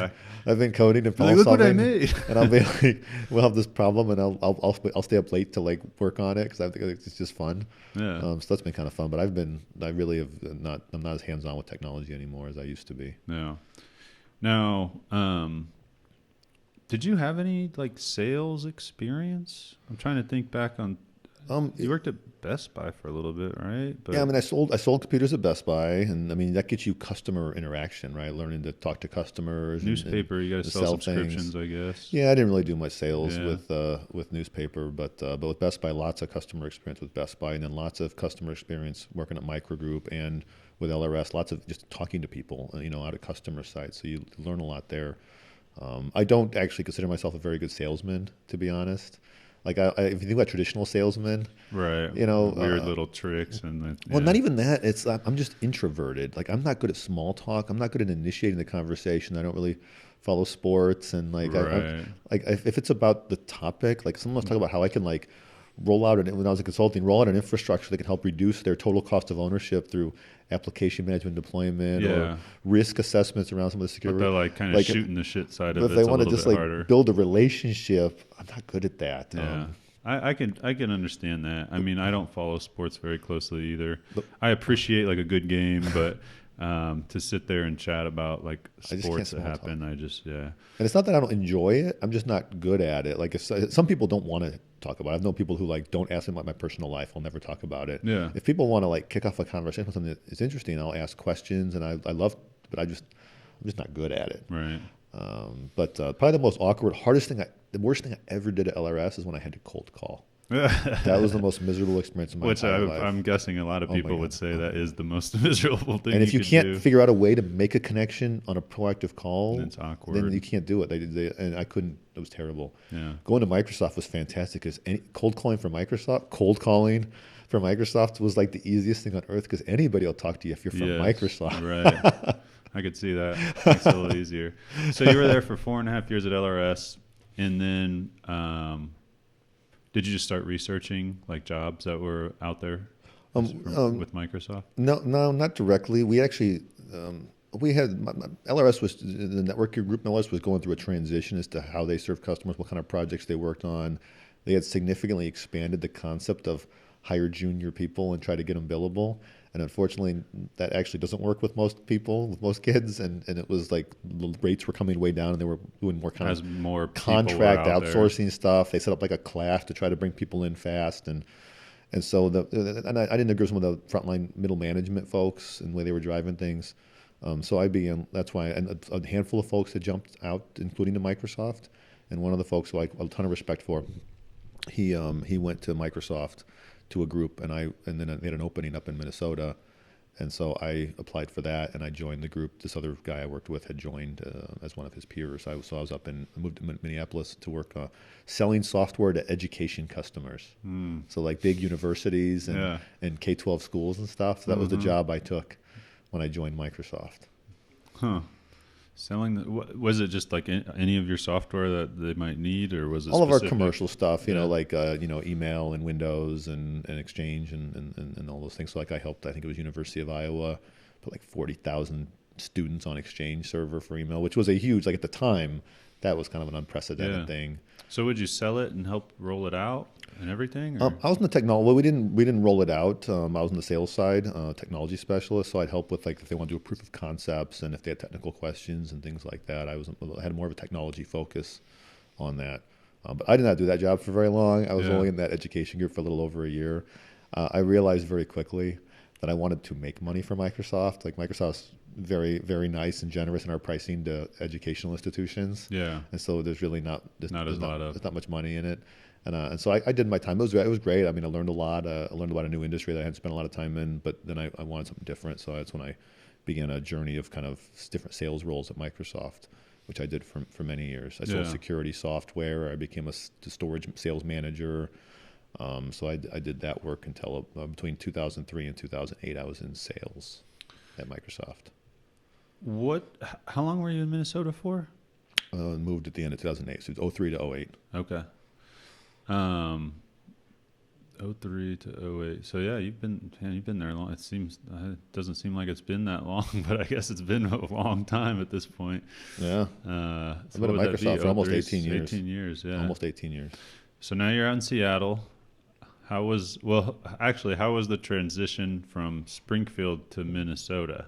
I've been coding and problem solving. Look what I made! And I'll be like, we'll have this problem, and I'll stay up late to like work on it because I think it's just fun. Yeah. So that's been kind of fun. But I really have not. I'm not as hands-on with technology anymore as I used to be. Yeah. Now, did you have any like sales experience? I'm trying to think back on. You worked at Best Buy for a little bit, right? But yeah, I mean, I sold computers at Best Buy, and I mean that gets you customer interaction, right? Learning to talk to customers. Newspaper, you got to sell subscriptions, I guess. Yeah, I didn't really do much sales with newspaper, but with Best Buy, lots of customer experience with Best Buy, and then lots of customer experience working at Microgroup and with LRS. Lots of just talking to people, out at customer sites. So you learn a lot there. I don't actually consider myself a very good salesman, to be honest. Like if you think about traditional salesmen, right? Weird little tricks well, not even that. It's I'm just introverted. Like I'm not good at small talk. I'm not good at initiating the conversation. I don't really follow sports, and like if it's about the topic, like someone was talking about how I can like roll out when I was in consulting, roll out an infrastructure that can help reduce their total cost of ownership through application management deployment or risk assessments around some of the security. But they're like kind of shooting the shit side of it. But if they want to just like build a relationship, I'm not good at that. Yeah. I can understand that. I mean, I don't follow sports very closely either. I appreciate like a good game, but to sit there and chat about like sports that happen, And it's not that I don't enjoy it. I'm just not good at it. Like some people don't want to talk about it. I've known people who like don't ask me about my personal life. I'll never talk about it. Yeah. If people want to like kick off a conversation with something that is interesting, I'll ask questions, and I love, but I'm just not good at it. Right. But probably the most awkward, the worst thing I ever did at LRS is when I had to cold call. That was the most miserable experience of my entire life. I'm guessing a lot of people would say that is the most miserable thing. And if you can't figure out a way to make a connection on a proactive call, it's awkward. Then you can't do it. And I couldn't. It was terrible. Yeah. Going to Microsoft was fantastic because cold calling for Microsoft was like the easiest thing on earth because anybody will talk to you if you're from Microsoft. Right. I could see that. Makes it a little easier. So you were there for 4.5 years at LRS, and then. Did you just start researching like jobs that were out there with Microsoft? No, not directly. We actually we had LRS was the networking group. LRS was going through a transition as to how they serve customers, what kind of projects they worked on. They had significantly expanded the concept of hire junior people and try to get them billable. And unfortunately, that actually doesn't work with most people, with most kids. And it was like the rates were coming way down, and they were doing more kind of contract outsourcing stuff. They set up like a class to try to bring people in fast. And so I didn't agree with some of the frontline middle management folks and the way they were driving things. So I began. That's why, and a handful of folks had jumped out, including to Microsoft, and one of the folks who I have a ton of respect for, he went to Microsoft to a group, and then they had an opening up in Minnesota, and so I applied for that, and I joined the group. This other guy I worked with had joined as one of his peers. I was up in, moved to Minneapolis to work selling software to education customers. So like big universities and K-12 schools and stuff. So that was the job I took when I joined Microsoft. Huh. Selling was it just like any of your software that they might need, or was it all specific? of our commercial stuff, you know, like email and Windows and Exchange and all those things. So like I helped, I think it was University of Iowa, put like 40,000 students on Exchange server for email, which was a huge, like at the time, that was kind of an unprecedented thing. So would you sell it and help roll it out and everything? Or? I was in the technology. Well, we didn't roll it out. I was on the sales side, technology specialist. So I'd help with like if they want to do a proof of concepts and if they had technical questions and things like that. I had more of a technology focus on that. But I did not do that job for very long. I was only in that education group for a little over a year. I realized very quickly that I wanted to make money for Microsoft. Like Microsoft's very, very nice and generous in our pricing to educational institutions. Yeah. And so there's really not much money in it. And so I did my time. It was great. I mean, I learned a lot. I learned about a new industry that I hadn't spent a lot of time in, but then I wanted something different. So that's when I began a journey of kind of different sales roles at Microsoft, which I did for many years. I sold security software. I became a storage sales manager. So I did that work until between 2003 and 2008, I was in sales at Microsoft. How long were you in Minnesota for? Moved at the end of 2008, so it was 03 to 08. Okay. 03 to 08. So yeah, you've been there long. It doesn't seem like it's been that long, but I guess it's been a long time at this point. Yeah. I've been at Microsoft for almost 18 years. 18 years, yeah. Almost 18 years. So now you're out in Seattle. How was the transition from Springfield to Minnesota?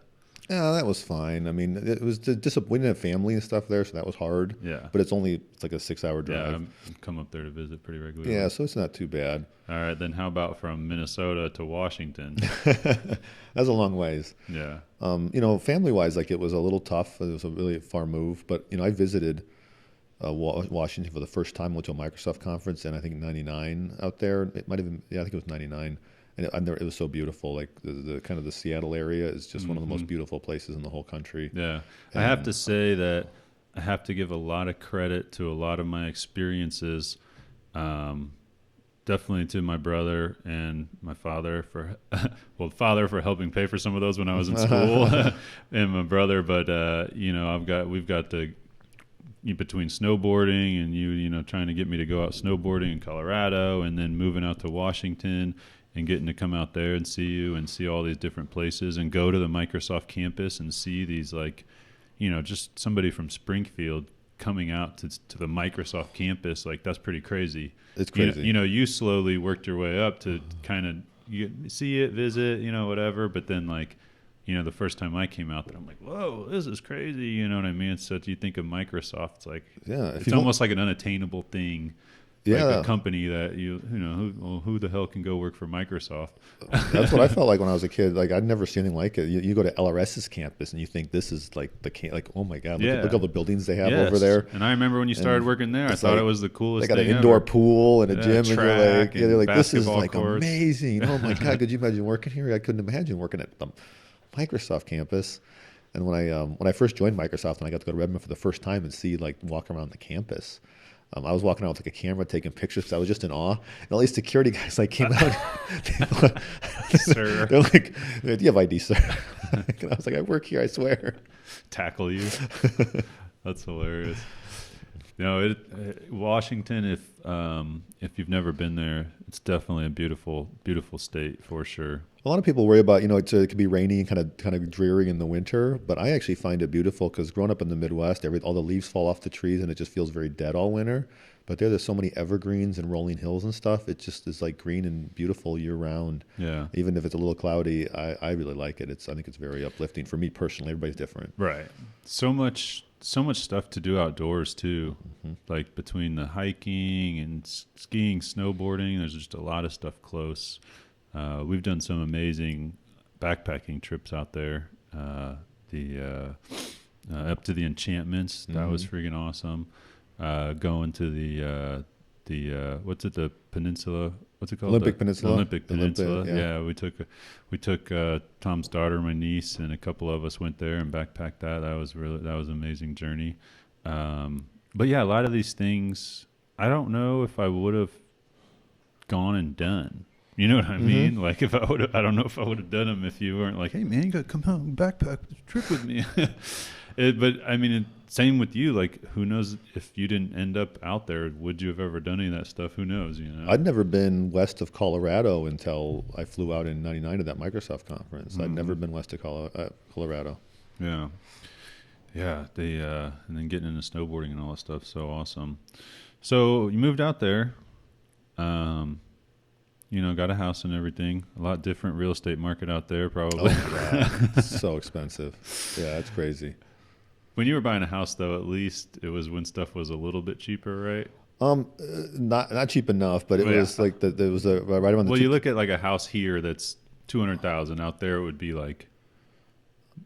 Yeah, that was fine. I mean, it was we didn't have family and stuff there, so that was hard. Yeah. But it's like a 6-hour drive. Yeah, I come up there to visit pretty regularly. Yeah, so it's not too bad. All right, then how about from Minnesota to Washington? That's a long ways. Yeah. Family-wise, like it was a little tough. It was a really far move. But, I visited Washington for the first time. Went to a Microsoft conference in, I think, 99 out there. It might have been, I think it was 99. And it was so beautiful. Like the kind of the Seattle area is just one of the most beautiful places in the whole country. Yeah. And I have to say that I have to give a lot of credit to a lot of my experiences, definitely to my brother and my father for helping pay for some of those when I was in school and my brother. But, we've got the, between snowboarding and trying to get me to go out snowboarding in Colorado and then moving out to Washington and getting to come out there and see you and see all these different places and go to the Microsoft campus and see these just somebody from Springfield coming out to the Microsoft campus, like that's pretty crazy. It's crazy. You slowly worked your way up to kind of see it, visit, whatever. But then the first time I came out there, I'm like, whoa, this is crazy. You know what I mean? So you think of Microsoft, it's like, it's almost like an unattainable thing. Yeah, like a company that who the hell can go work for Microsoft? That's what I felt like when I was a kid. Like I'd never seen anything like it. You go to LRS's campus and you think this is like oh my god, look at all the buildings they have over there. And I remember when you started working there, I thought it was the coolest. They got thing an indoor ever. Pool and a gym, and you're like, this is like courts. Amazing. Oh my god, could you imagine working here? I couldn't imagine working at the Microsoft campus. And when I first joined Microsoft and I got to go to Redmond for the first time and walk around the campus. I was walking around with like a camera taking pictures because I was just in awe. And all these security guys came out. Sir. They're like, do you have ID, sir? And I was like, I work here, I swear. Tackle you. That's hilarious. Washington, if you've never been there, it's definitely a beautiful, beautiful state for sure. A lot of people worry about, it can be rainy and kind of dreary in the winter, but I actually find it beautiful because growing up in the Midwest, all the leaves fall off the trees and it just feels very dead all winter. But there's so many evergreens and rolling hills and stuff. It just is like green and beautiful year round. Yeah. Even if it's a little cloudy, I really like it. I think it's very uplifting for me personally. Everybody's different. Right. So much stuff to do outdoors too. Mm-hmm. Like between the hiking and skiing, snowboarding, there's just a lot of stuff close. We've done some amazing backpacking trips out there. up to the enchantments. That was freaking awesome. Going to the what's it, the peninsula? What's it called? Olympic Peninsula. Olympic Peninsula. Yeah. We took Tom's daughter, my niece, and a couple of us went there and backpacked that. That was an amazing journey. But yeah, a lot of these things, I don't know if I would have gone and done. You know what I mean? Like if I don't know if I would have done them if you weren't like, hey man, you got to come out and backpack this trip with me. But I mean, same with you. Like, who knows if you didn't end up out there? Would you have ever done any of that stuff? Who knows? You know, I'd never been west of Colorado until I flew out in '99 to that Microsoft conference. I'd never been west of Colorado. Yeah, yeah. And then getting into snowboarding and all that stuff. So awesome. So you moved out there. Got a house and everything. A lot different real estate market out there, probably. Oh my God, it's so expensive. Yeah, it's crazy. When you were buying a house, though, at least it was when stuff was a little bit cheaper, right? Not cheap enough, but it was like there was a right around the. Well, you look at like a house here that's $200,000. Out there, it would be like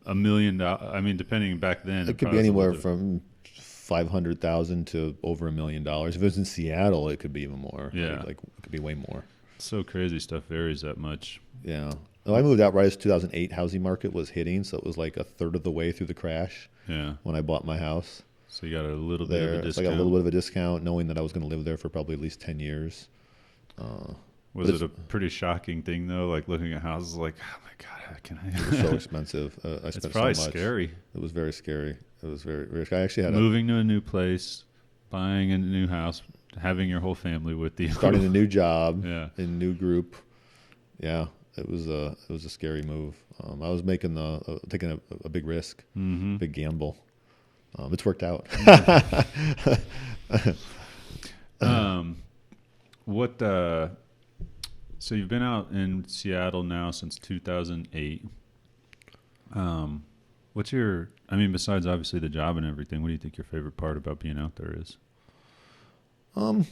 $1 million. I mean, depending back then, it could be anywhere from $500,000 to over $1 million. If it was in Seattle, it could be even more. Yeah, like it could be way more. So crazy, stuff varies that much. Yeah. I moved out right as 2008 housing market was hitting, so it was like a third of the way through the crash. Yeah. When I bought my house. So you got a little bit of a discount. So I got a little bit of a discount, knowing that I was going to live there for probably at least 10 years. Was it a pretty shocking thing though? Like looking at houses, like, oh my God, how can I? It was so expensive. I spent it's probably so much. Scary. It was very scary. It was very, very scary. I actually had moving to a new place, buying a new house, having your whole family with you, starting a new job, in a new group. Yeah, it was a scary move. I was taking a big risk, big gamble. It's worked out. So you've been out in Seattle now since 2008. Besides obviously the job and everything, what do you think your favorite part about being out there is? I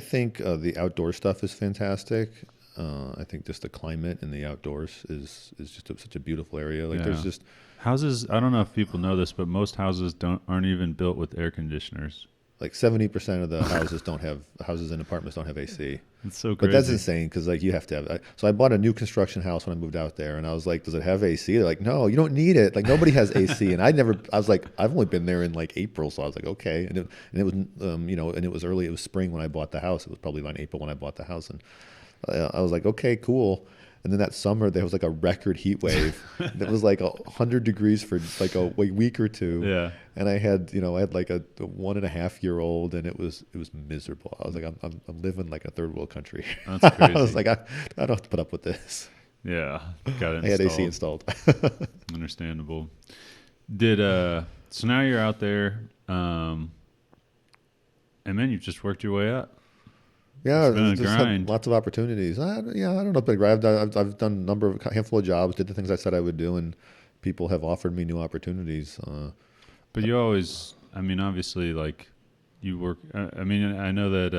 think the outdoor stuff is fantastic. I think just the climate in the outdoors is just such a beautiful area. Like there's just houses. I don't know if people know this, but most houses aren't even built with air conditioners. Like 70% of the houses and apartments don't have AC. It's so crazy. But that's insane because like you have to have. So I bought a new construction house when I moved out there, and I was like, "Does it have AC?" They're like, "No, you don't need it. Like nobody has AC." And I was like, I've only been there in like April, so I was like, okay. And it was and it was early. It was spring when I bought the house. It was probably around April when I bought the house, and I was like, okay, cool. And then that summer there was like a record heat wave. It was like 100 degrees for like a week or two. Yeah. And I had like a 1.5-year-old, and it was miserable. I was like, I'm living like a third world country. That's crazy. I was like, I don't have to put up with this. Yeah. Got it. I had AC installed. Understandable. So now you're out there, and then you've just worked your way up. Yeah, it's been a just grind. Had lots of opportunities. I don't know, but I've done a handful of jobs, did the things I said I would do, and people have offered me new opportunities. But you always, obviously, like you work. I know that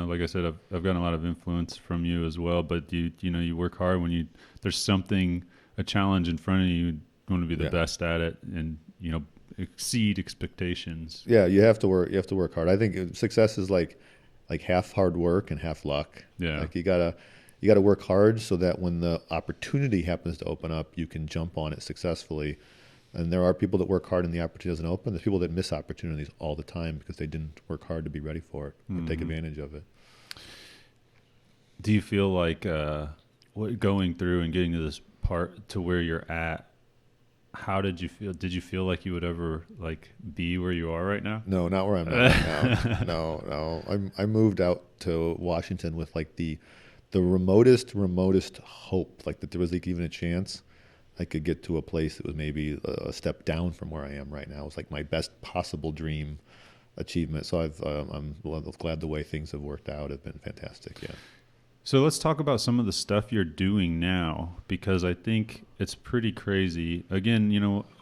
like I said, I've gotten a lot of influence from you as well. But you work hard when there's a challenge in front of you. You want to be the best at it, and exceed expectations. Yeah, you have to work. You have to work hard. I think success is like half hard work and half luck. Yeah. Like you gotta work hard so that when the opportunity happens to open up, you can jump on it successfully. And there are people that work hard and the opportunity doesn't open. There's people that miss opportunities all the time because they didn't work hard to be ready for it or take advantage of it. Do you feel like going through and getting to this part to where you're at, how did you feel? Did you feel like you would ever be where you are right now? No, not where I'm at now. No. I moved out to Washington with the remotest hope, that there was even a chance I could get to a place that was maybe a step down from where I am right now. It was like my best possible dream achievement. So I'm glad the way things have worked out have been fantastic. Yeah. So let's talk about some of the stuff you're doing now, because I think it's pretty crazy. Again,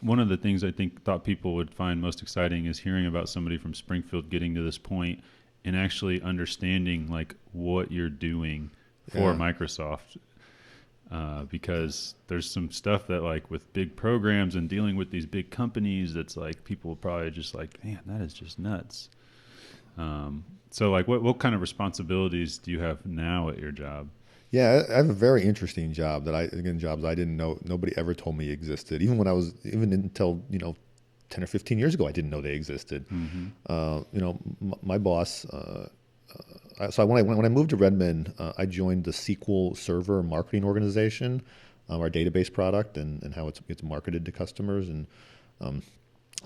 one of the things I thought people would find most exciting is hearing about somebody from Springfield getting to this point and actually understanding what you're doing for Microsoft. because there's some stuff that like with big programs and dealing with these big companies, that's like people will probably just like, man, that is just nuts. So like what kind of responsibilities do you have now at your job? Yeah, I have a very interesting job jobs I didn't know, nobody ever told me existed. Even until, 10 or 15 years ago, I didn't know they existed. Mm-hmm. My boss, so when I moved to Redmond, I joined the SQL Server marketing organization, our database product and how it's marketed to customers. And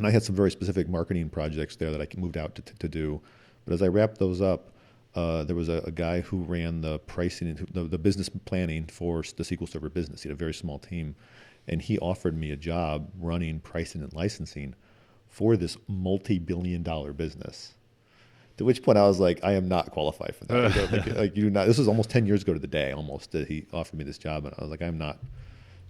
I had some very specific marketing projects there that I moved out to do. But as I wrapped those up, there was a guy who ran the pricing and the business planning for the SQL Server business. He had a very small team. And he offered me a job running pricing and licensing for this multi-billion-dollar business. To which point I was like, I am not qualified for that. Like you do not. This was almost 10 years ago to the day, almost, that he offered me this job, and I was like, I'm not.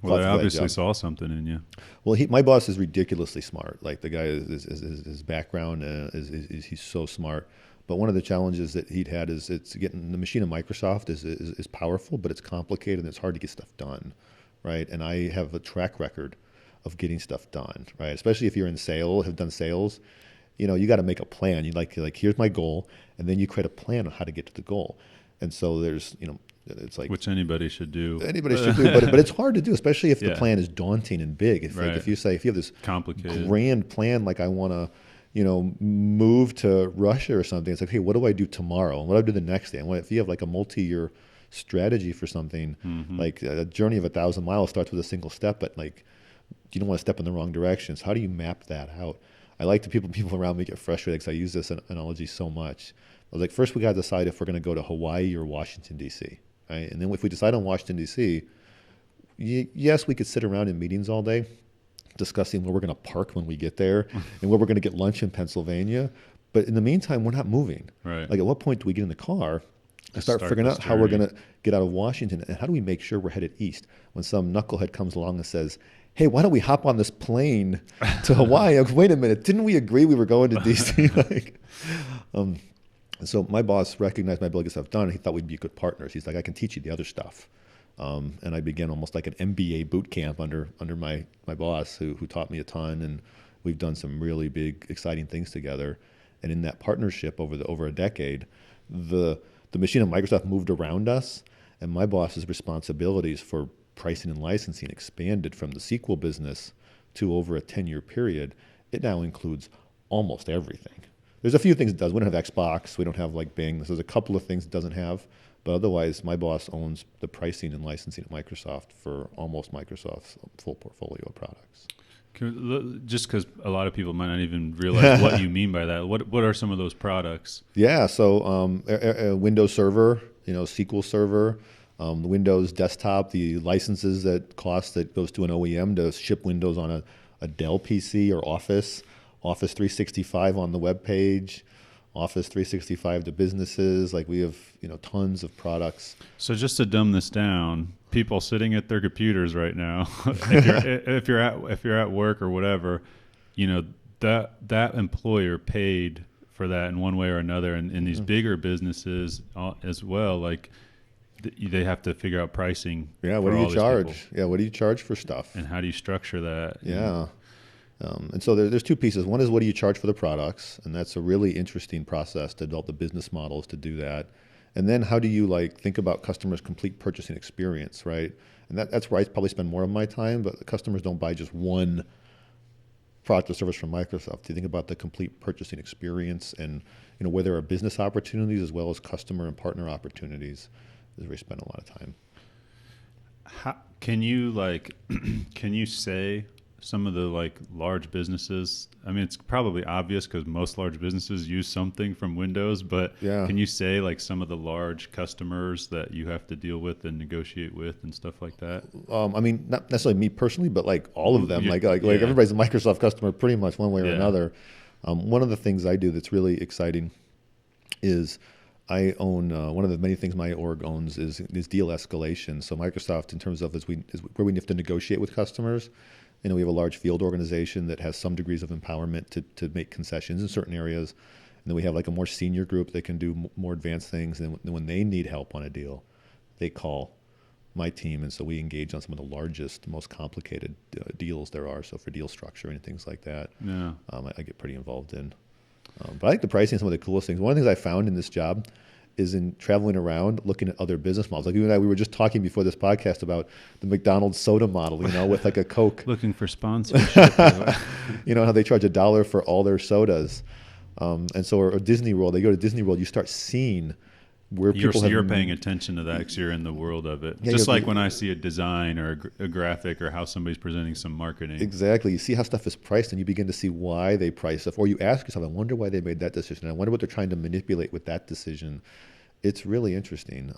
Well, they obviously saw something in you. Well, my boss is ridiculously smart. Like the guy his background is he's so smart. But one of the challenges that he'd had is it's getting the machine of Microsoft is powerful, but it's complicated and it's hard to get stuff done. Right, and I have a track record of getting stuff done, right? Especially if you're in sales, have done sales, you got to make a plan. You like here's my goal, and then you create a plan on how to get to the goal. And so there's, it's like which anybody should do. Anybody should do, but it's hard to do, especially if the plan is daunting and big. If you have this complicated grand plan, like I want to, move to Russia or something. It's like, hey, what do I do tomorrow? What do I do the next day? And if you have like a multi-year strategy for something, like a journey of 1,000 miles starts with a single step, but like you don't want to step in the wrong direction. So how do you map that out? I like to people around me get frustrated because I use this analogy so much. I was like, first we got to decide if we're going to go to Hawaii or Washington, D.C. Right? And then if we decide on Washington, D.C., yes, we could sit around in meetings all day discussing where we're going to park when we get there and where we're going to get lunch in Pennsylvania. But in the meantime, we're not moving. Right. Like at what point do we get in the car and start figuring out how we're going to get out of Washington, and how do we make sure we're headed east when some knucklehead comes along and says, hey, why don't we hop on this plane to Hawaii? Wait a minute, didn't we agree we were going to D.C.? So my boss recognized my ability to get stuff done. He thought we'd be good partners. He's like, I can teach you the other stuff. And I began almost like an MBA boot camp under my boss who taught me a ton, and we've done some really big, exciting things together. And in that partnership over a decade, the machine of Microsoft moved around us, and my boss's responsibilities for pricing and licensing expanded from the SQL business to over a 10-year period. It now includes almost everything. There's a few things it does. We don't have Xbox. We don't have like Bing. There's a couple of things it doesn't have. But otherwise, my boss owns the pricing and licensing at Microsoft for almost Microsoft's full portfolio of products. Just because a lot of people might not even realize what you mean by that. What are some of those products? Yeah, so Windows Server, SQL Server, the Windows Desktop, the licenses that goes to an OEM to ship Windows on a Dell PC or Office 365 on the web page, Office 365 to businesses. Like we have, tons of products. So just to dumb this down, people sitting at their computers right now, if you're at work or whatever, that employer paid for that in one way or another, and in these bigger businesses as well, like they have to figure out pricing. Yeah, what do you charge? Yeah, what do you charge for stuff? And how do you structure that? Yeah. And so there's two pieces. One is what do you charge for the products? And that's a really interesting process to develop the business models to do that. And then how do you think about customers' complete purchasing experience, right? And that's where I probably spend more of my time, but the customers don't buy just one product or service from Microsoft. You think about the complete purchasing experience and where there are business opportunities as well as customer and partner opportunities is where we spend a lot of time. Can you say some of the large businesses? I mean, it's probably obvious because most large businesses use something from Windows, but Can you say some of the large customers that you have to deal with and negotiate with and stuff like that? I mean, not necessarily me personally, but all of them. Everybody's a Microsoft customer pretty much one way or another. One of the things I do that's really exciting is I own one of the many things my org owns is deal escalation. So Microsoft, in terms of is where we have to negotiate with customers. We have a large field organization that has some degrees of empowerment to make concessions in certain areas. And then we have a more senior group that can do more advanced things. And when they need help on a deal, they call my team, and so we engage on some of the largest, most complicated deals there are. So for deal structuring and things like that, I get pretty involved in. But I think the pricing is some of the coolest things. One of the things I found in this job is in traveling around, looking at other business models. Like you and I, we were just talking before this podcast about the McDonald's soda model, with like a Coke. Looking for sponsorship. How they charge $1 for all their sodas. And so, or Disney World, they go to Disney World, you start seeing where people you're paying attention to that because you're in the world of it. Just like when I see a design or a graphic or how somebody's presenting some marketing. Exactly. You see how stuff is priced and you begin to see why they price stuff. Or you ask yourself, I wonder why they made that decision. I wonder what they're trying to manipulate with that decision. It's really interesting.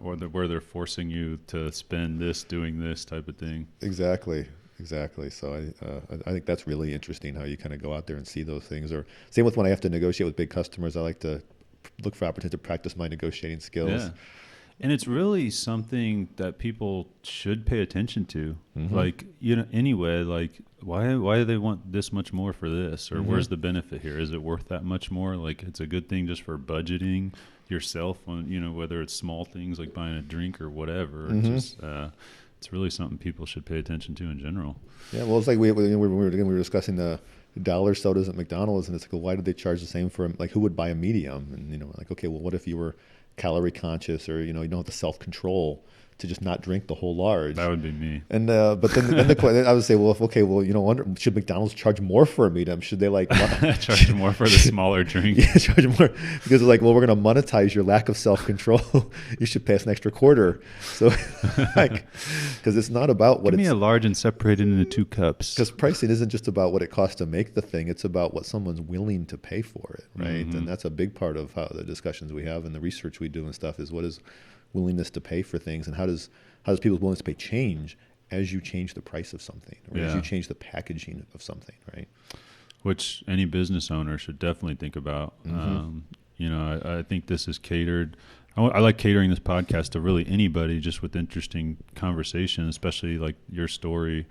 Or where they're forcing you to spend this, doing this type of thing. Exactly. So I think that's really interesting how you kind of go out there and see those things. Or same with when I have to negotiate with big customers, I like to look for opportunities to practice my negotiating skills. Yeah. And it's really something that people should pay attention to. Mm-hmm. Like, anyway, like why do they want this much more for this? Or Mm-hmm. where's the benefit here? Is it worth that much more? Like it's a good thing just for budgeting yourself on, whether it's small things like buying a drink or whatever. Mm-hmm. It's just, it's really something people should pay attention to in general. Yeah, well, it's like we were discussing the dollar sodas at McDonald's, and it's like, well, why did they charge the same for, like, who would buy a medium? And, like, okay, well, what if you were calorie conscious or, you don't have the self-control to just not drink the whole large? That would be me. And but then I would say, well, should McDonald's charge more for a medium? Should they charge more for the smaller drink? Yeah, charge more because it's like, well, we're going to monetize your lack of self-control. You should pay us an extra quarter. So, because it's not about what. Give me a large and separate it into 2 cups. Because pricing isn't just about what it costs to make the thing; it's about what someone's willing to pay for it, right? Mm-hmm. And that's a big part of how the discussions we have and the research we do and stuff is what is willingness to pay for things, and how does people's willingness to pay change as you change the price of something, or as you change the packaging of something, right? Which any business owner should definitely think about. Mm-hmm. I think this is catered. I like catering this podcast to really anybody just with interesting conversation, especially like your story,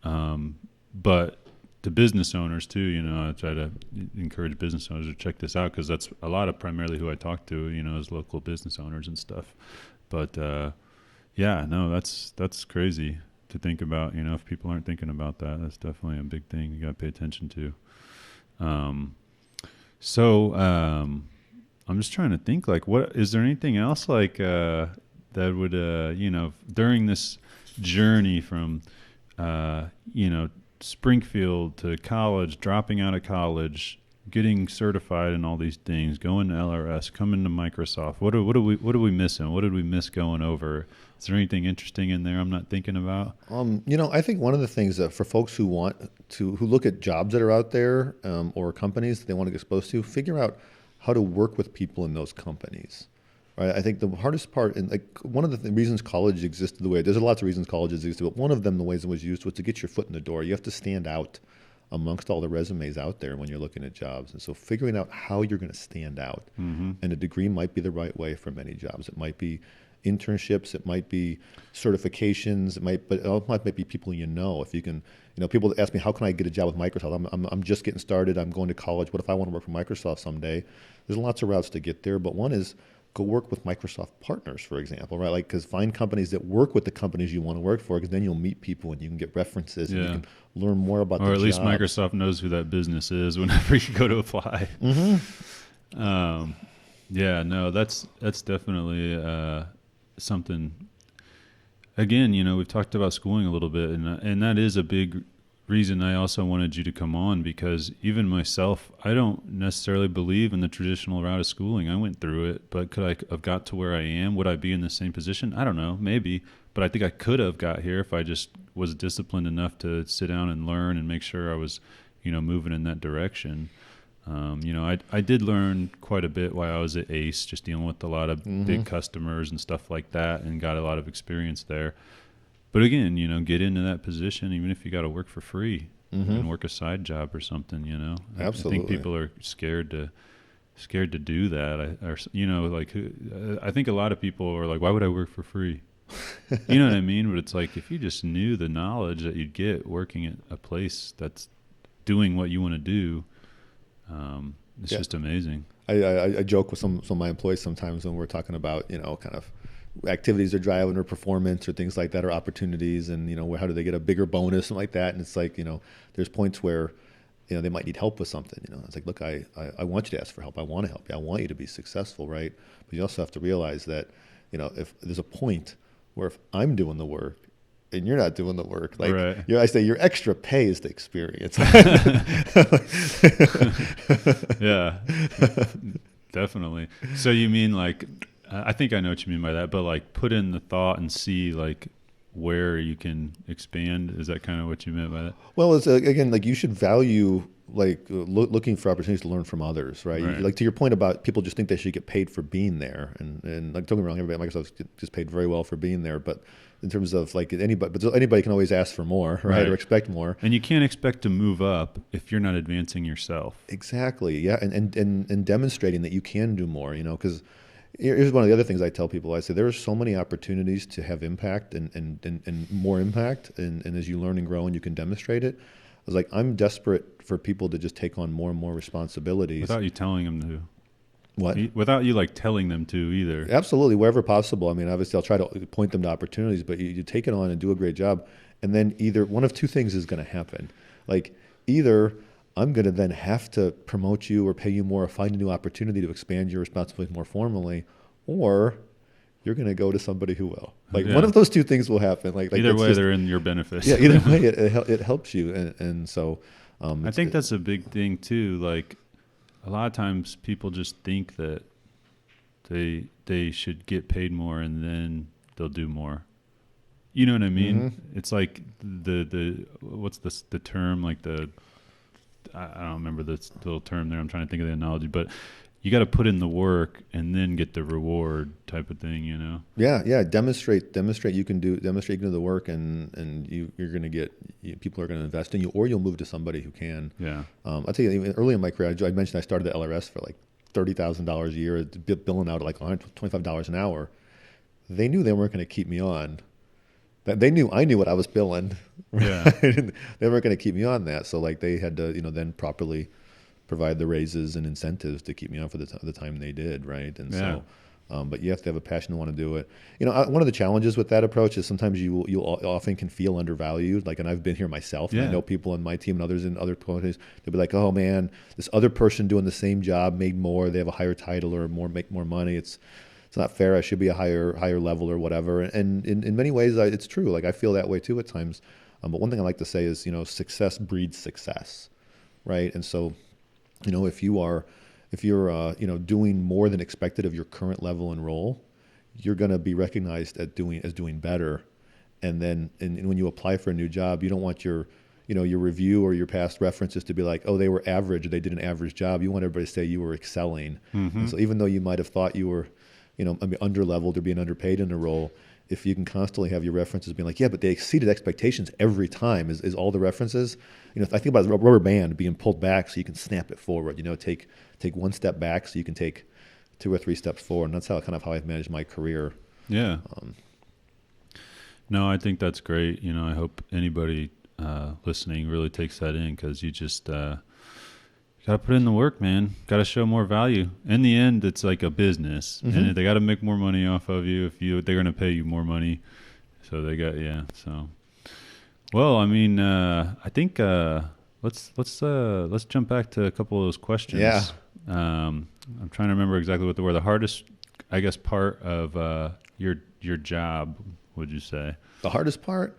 but to business owners too. I try to encourage business owners to check this out because that's a lot of primarily who I talk to, is local business owners and stuff. But that's crazy to think about. If people aren't thinking about that, that's definitely a big thing you got to pay attention to. I'm just trying to think, like, what is there anything else like that would during this journey from Springfield to college, dropping out of college, getting certified in all these things, going to LRS, coming to Microsoft. What are we missing? What did we miss going over? Is there anything interesting in there I'm not thinking about? I think one of the things that for folks who look at jobs that are out there or companies that they want to get exposed to, figure out how to work with people in those companies. Right? I think the hardest part, and like one of the reasons college existed the way, there's lots of reasons college existed, but one of them, the ways it was used, was to get your foot in the door. You have to stand out amongst all the resumes out there when you're looking at jobs. And so figuring out how you're going to stand out. Mm-hmm. And a degree might be the right way for many jobs. It might be internships, it might be certifications, it might be people if you can, people ask me, how can I get a job with Microsoft? I'm just getting started, I'm going to college, what if I want to work for Microsoft someday? There's lots of routes to get there, but one is go work with Microsoft partners, for example, right? Like, because find companies that work with the companies you want to work for, because then you'll meet people and you can get references and you can learn more about the job. Or at least Microsoft knows who that business is whenever you go to apply. Mm-hmm. That's definitely something. Again, we've talked about schooling a little bit, and that is a big reason I also wanted you to come on, because even myself, I don't necessarily believe in the traditional route of schooling. I went through it, but could I have got to where I am? Would I be in the same position? I don't know, maybe, but I think I could have got here if I just was disciplined enough to sit down and learn and make sure I was, moving in that direction. I did learn quite a bit while I was at ACE, just dealing with a lot of big customers and stuff like that, and got a lot of experience there. But again, get into that position, even if you got to work for free and work a side job or something, Absolutely. I think people are scared to do that. I think a lot of people are like, why would I work for free? You know what I mean? But it's like, if you just knew the knowledge that you'd get working at a place that's doing what you want to do, it's just amazing. I joke with some of my employees sometimes when we're talking about, kind of activities are driving or performance or things like that or opportunities, and how do they get a bigger bonus and like that. And it's like there's points where they might need help with something. It's like, look, I want you to ask for help. I want to help you. I want you to be successful, right? But you also have to realize that if there's a point where if I'm doing the work and you're not doing the work, like right. I say, your extra pay is the experience. Yeah, definitely. So you mean like, I think I know what you mean by that, but like put in the thought and see like where you can expand. Is that kind of what you meant by that? Well, it's again, like you should value like looking for opportunities to learn from others, right? Right. Like to your point about people just think they should get paid for being there, and like don't get me wrong, everybody at Microsoft gets paid very well for being there, but in terms of like anybody can always ask for more, right? Or expect more. And you can't expect to move up if you're not advancing yourself. Exactly, yeah, and demonstrating that you can do more, because here's one of the other things I tell people. I say there are so many opportunities to have impact and more impact, and as you learn and grow and you can demonstrate it. I was like, I'm desperate for people to just take on more and more responsibilities. Without you telling them to. What? Without you like telling them to either. Absolutely, wherever possible. I mean, obviously I'll try to point them to opportunities, but you take it on and do a great job. And then either one of two things is going to happen. Like either I'm going to then have to promote you or pay you more or find a new opportunity to expand your responsibilities more formally, or you're going to go to somebody who will. Like one of those two things will happen. Like either way, they're in your benefit. Yeah, either way, it helps you. And so I think that's a big thing too. Like a lot of times people just think that they should get paid more and then they'll do more. You know what I mean? Mm-hmm. It's like the what's the term, like I don't remember the little term there. I'm trying to think of the analogy, but you got to put in the work and then get the reward type of thing, Yeah. Demonstrate you can do the work, and you're going to get people are going to invest in you, or you'll move to somebody who can. Yeah. I'll tell you, even early in my career, I mentioned I started at LRS for like $30,000 a year, billing out at like $125 an hour. They knew they weren't going to keep me on. They knew I knew what I was billing. Yeah. They weren't going to keep me on that, so like they had to then properly provide the raises and incentives to keep me on for the time they did, right? And so, but you have to have a passion to want to do it. One of the challenges with that approach is sometimes you often can feel undervalued. Like, and I've been here myself. And I know people in my team and others in other companies. They'll be like, "Oh man, this other person doing the same job made more. They have a higher title or make more money. It's not fair. I should be a higher level or whatever." And in many ways, it's true. Like I feel that way too at times. But one thing I like to say is, success breeds success, right? And so, if you're doing more than expected of your current level and role, you're going to be recognized as doing better. And then and when you apply for a new job, you don't want your review or your past references to be like, oh, they were average, or they did an average job. You want everybody to say you were excelling. Mm-hmm. And so even though you might have thought you were, under-leveled or being underpaid in a role, if you can constantly have your references being like, yeah, but they exceeded expectations every time, is all the references. I think about the rubber band being pulled back so you can snap it forward. Take one step back so you can take 2 or 3 steps forward. And that's how I've managed my career. Yeah. No, I think that's great. I hope anybody listening really takes that in, because you just got to put in the work, man. Got to show more value. In the end, it's like a business, mm-hmm. and they got to make more money off of you. They're going to pay you more money. So they got, so. Well, I mean, I think let's jump back to a couple of those questions. Yeah. I'm trying to remember exactly what they were. The hardest, I guess, part of your job, would you say? The hardest part?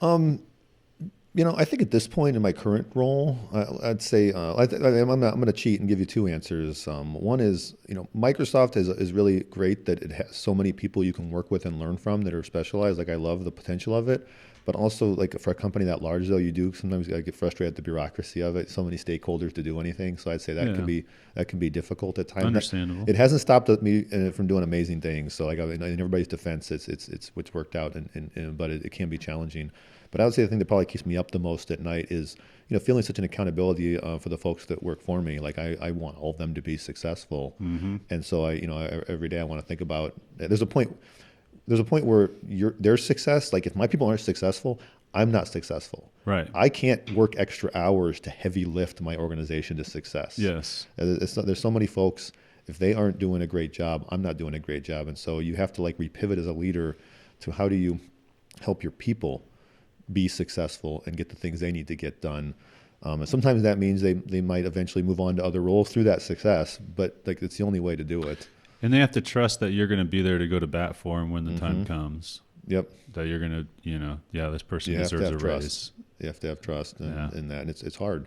I think at this point in my current role, I'd say I'm going to cheat and give you 2 answers. One is, Microsoft is really great that it has so many people you can work with and learn from that are specialized. Like I love the potential of it, but also like for a company that large, though, you do sometimes get frustrated at the bureaucracy of it. So many stakeholders to do anything. So I'd say that can be difficult at times. Understandable. It hasn't stopped me from doing amazing things. So like in everybody's defense, it's worked out, but it can be challenging. But I would say the thing that probably keeps me up the most at night is, feeling such an accountability for the folks that work for me. Like I want all of them to be successful, mm-hmm. and so every day I want to think about. There's a point where their success. Like if my people aren't successful, I'm not successful. Right. I can't work extra hours to heavy lift my organization to success. Yes. There's so many folks, If they aren't doing a great job, I'm not doing a great job. And so you have to like repivot as a leader to how do you help your people be successful and get the things they need to get done. And sometimes that means they might eventually move on to other roles through that success, but like it's the only way to do it. And they have to trust that you're going to be there to go to bat for them when the time comes. Yep. That you're going to, this person You have to deserves have a trust. raise. You have to have trust in that. And it's hard.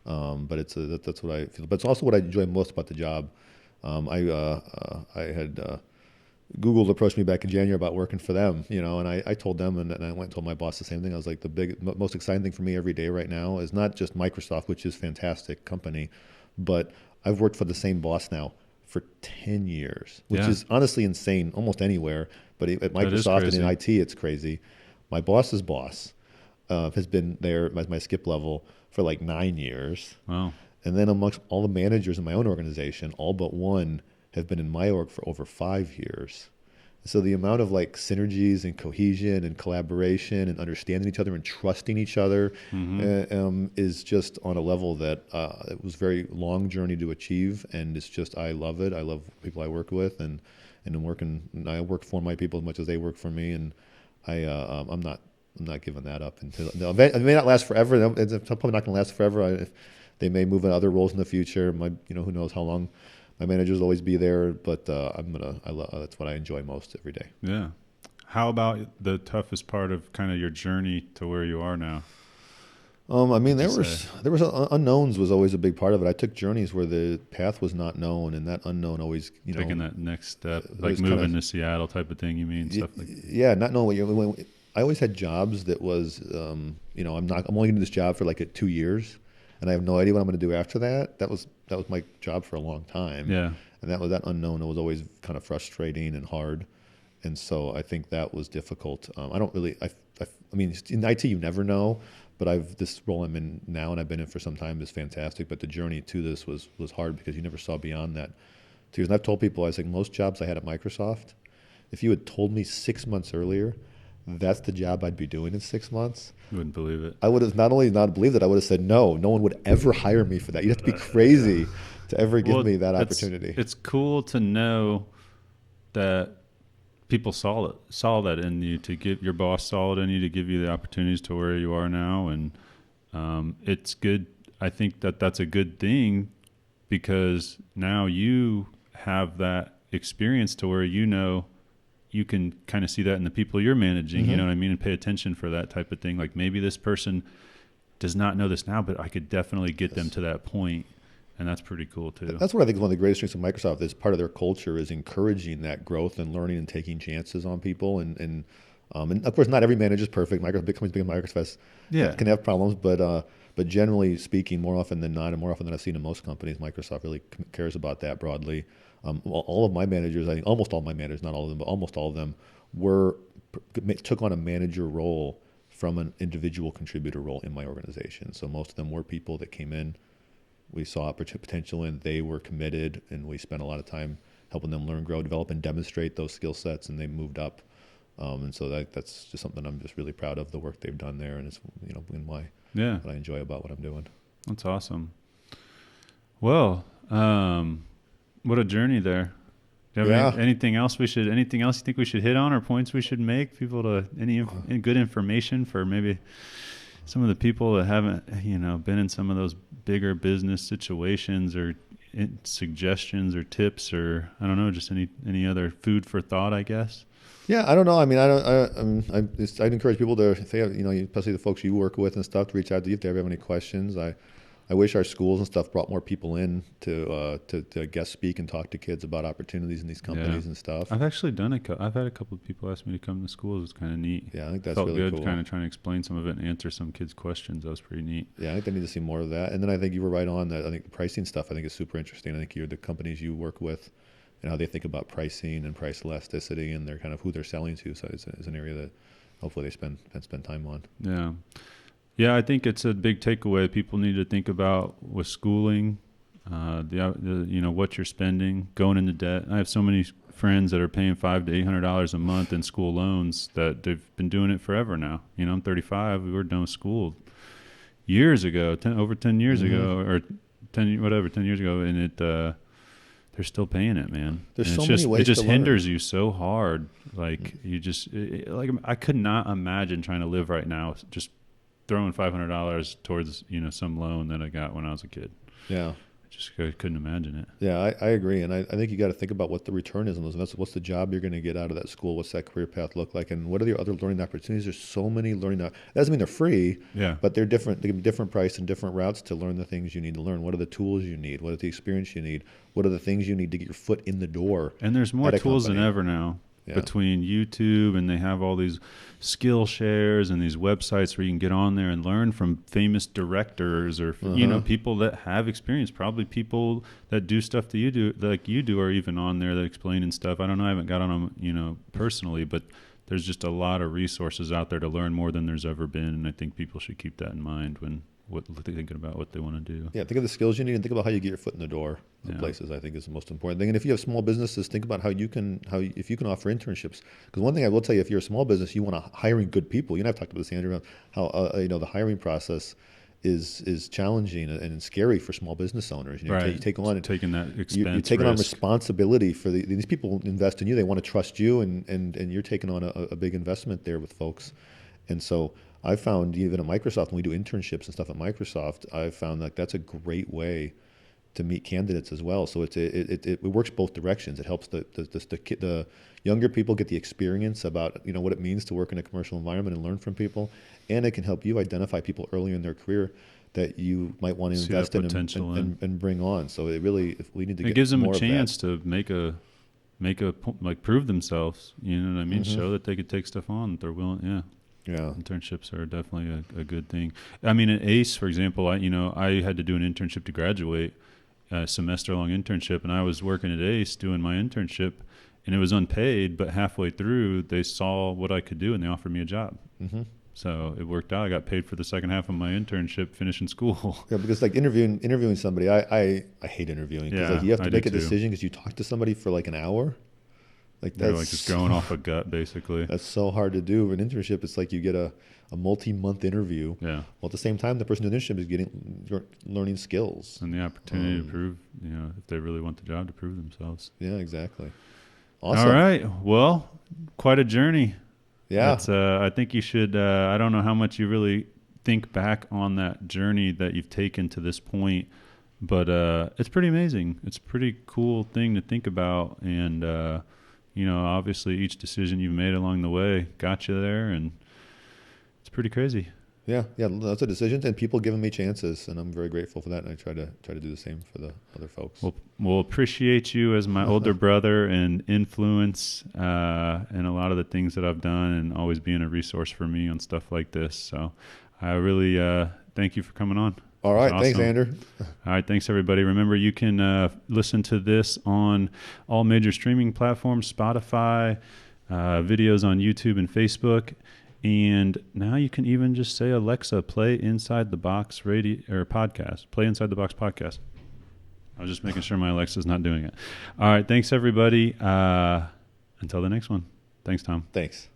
But that's what I feel. But it's also what I enjoy most about the job. I had Google approached me back in January about working for them, and I told them, and I went and told my boss the same thing. I was like, the most exciting thing for me every day right now is not just Microsoft, which is a fantastic company, but I've worked for the same boss now for 10 years, which is honestly insane almost anywhere. But at Microsoft and in IT, it's crazy. My boss's boss has been there at my skip level for like 9 years. Wow. And then amongst all the managers in my own organization, all but one have been in my org for over 5 years. So the amount of like synergies and cohesion and collaboration and understanding each other and trusting each other is just on a level that it was a very long journey to achieve. And it's just, I love it. I love people I work with, and I work for my people as much as they work for me. And I'm not giving that up until it may not last forever. It's probably not going to last forever. They may move in other roles in the future. Who knows how long. My managers will always be there, but that's what I enjoy most every day. Yeah. How about the toughest part of kind of your journey to where you are now? There was unknowns was always a big part of it. I took journeys where the path was not known, and that unnknown always, taking that next step, like moving to Seattle type of thing. You mean stuff like that? Yeah, not knowing I always had jobs that was, I'm only going to do this job for like 2 years. And I have no idea what I'm going to do after that. That was my job for a long time. Yeah. And that unknown. It was always kind of frustrating and hard. And so I think that was difficult. I mean, in IT you never know, but this role I'm in now and I've been in for some time is fantastic. But the journey to this was hard because you never saw beyond that. And I've told people, I was like, most jobs I had at Microsoft, if you had told me 6 months earlier, that's the job I'd be doing in 6 months. You wouldn't believe it. I would have not only not believed it, I would have said no. No one would ever hire me for that. You'd have to be crazy to ever give me that opportunity. It's cool to know that people saw that in you, your boss saw it in you to give you the opportunities to where you are now, and it's good. I think that's a good thing because now you have that experience to where you can kind of see that in the people you're managing, you know what I mean, and pay attention for that type of thing. Like maybe this person does not know this now, but I could definitely get them to that point, and that's pretty cool too. That's what I think is one of the greatest strengths of Microsoft. Is part of their culture is encouraging that growth and learning and taking chances on people. And of course, not every manager is perfect. Big companies, big Microsoft, can have problems, but generally speaking, more often than not, and more often than I've seen in most companies, Microsoft really cares about that broadly. All of my managers, I think almost all my managers, not all of them, but almost all of them took on a manager role from an individual contributor role in my organization. So most of them were people that came in, we saw potential in, they were committed, and we spent a lot of time helping them learn, grow, develop, and demonstrate those skill sets, and they moved up. And so that's just something I'm just really proud of, the work they've done there, and it's what I enjoy about what I'm doing. That's awesome. Well, what a journey there. Do you have anything else you think we should hit on, or points we should make people to any good information for maybe some of the people that haven't, been in some of those bigger business situations, or suggestions or tips, or I don't know, just any other food for thought, I guess? Yeah, I don't know. I mean, I'd encourage people to, if they have, especially the folks you work with and stuff, to reach out to you if they ever have any questions. I wish our schools and stuff brought more people in to guest speak and talk to kids about opportunities in these companies and stuff. I've actually I've had a couple of people ask me to come to schools. It's kind of neat. Yeah, I think that's Felt really good, cool. Kind of trying to explain some of it and answer some kids' questions. That was pretty neat. Yeah, I think they need to see more of that. And then I think you were right on that. I think the pricing stuff I think is super interesting. I think the companies you work with and how they think about pricing and price elasticity and their kind of who they're selling to. So it's an area that hopefully they spend time on. Yeah. Yeah, I think it's a big takeaway people need to think about with schooling, what you're spending, going into debt. I have so many friends that are paying $500 to $800 a month in school loans that they've been doing it forever now. I'm 35. We were done with school years ago, over 10 years ago, or 10 years ago, and they're still paying it, man. There's and so it's many just, ways it just to hinders you so hard. Like you just like I could not imagine trying to live right now just throwing $500 towards some loan that I got when I was a kid. Yeah. I couldn't imagine it. Yeah, I agree. And I think you got to think about what the return is on those investments. What's the job you're going to get out of that school? What's that career path look like? And what are the other learning opportunities? There's so many learning. That doesn't mean they're free, but they're different. They can be different price and different routes to learn the things you need to learn. What are the tools you need? What are the experience you need? What are the things you need to get your foot in the door? And there's more tools than ever now. Between YouTube, and they have all these skill shares and these websites where you can get on there and learn from famous directors or people that have experience. Probably people that do stuff that you do are even on there that explaining stuff. I don't know, I haven't got on them personally, but there's just a lot of resources out there to learn more than there's ever been, and I think people should keep that in mind when thinking about what they want to do. Yeah, think of the skills you need and think about how you get your foot in the door of places. I think is the most important thing. And if you have small businesses, think about if you can offer internships. Because one thing I will tell you, if you're a small business, you want to hiring good people. I've talked about this, Andrew, about how the hiring process is challenging and scary for small business owners. You take on taking that expense. You're taking on responsibility for these people invest in you. They want to trust you, and you're taking on a big investment there with folks. And so I found even at Microsoft, when we do internships and stuff at Microsoft, I've found like that's a great way to meet candidates as well. So it works both directions. It helps the younger people get the experience about what it means to work in a commercial environment and learn from people, and it can help you identify people earlier in their career that you might want to invest in and bring on. So we need to. It gives them a chance to prove themselves. You know what I mean? Mm-hmm. Show that they could take stuff on that they're willing. Yeah. Yeah, internships are definitely a good thing. I mean, at ACE, for example, I had to do an internship to graduate, a semester-long internship, and I was working at ACE doing my internship, and it was unpaid, but halfway through, they saw what I could do, and they offered me a job. Mm-hmm. So it worked out. I got paid for the second half of my internship finishing school. Yeah, because like interviewing somebody, I hate interviewing because you have to make a decision because you talk to somebody for like an hour. Like they're like just going off a gut, basically. That's so hard to do. An internship, it's like you get a multi-month interview. Yeah. Well, at the same time, the person doing the internship is learning skills. And the opportunity to prove, if they really want the job, to prove themselves. Yeah, exactly. Awesome. All right. Well, quite a journey. Yeah. I think you should, I don't know how much you really think back on that journey that you've taken to this point, but it's pretty amazing. It's a pretty cool thing to think about. And, obviously each decision you've made along the way got you there, and it's pretty crazy. Yeah, lots of decisions and people giving me chances, and I'm very grateful for that. And I try to do the same for the other folks. We'll appreciate you as my older brother and influence in a lot of the things that I've done, and always being a resource for me on stuff like this. So I really thank you for coming on. All right. Awesome. Thanks, Andrew. All right. Thanks, everybody. Remember, you can listen to this on all major streaming platforms, Spotify, videos on YouTube and Facebook. And now you can even just say, Alexa, play Inside the Box radio or podcast. Play Inside the Box podcast. I was just making sure my Alexa's not doing it. All right. Thanks, everybody. Until the next one. Thanks, Tom. Thanks.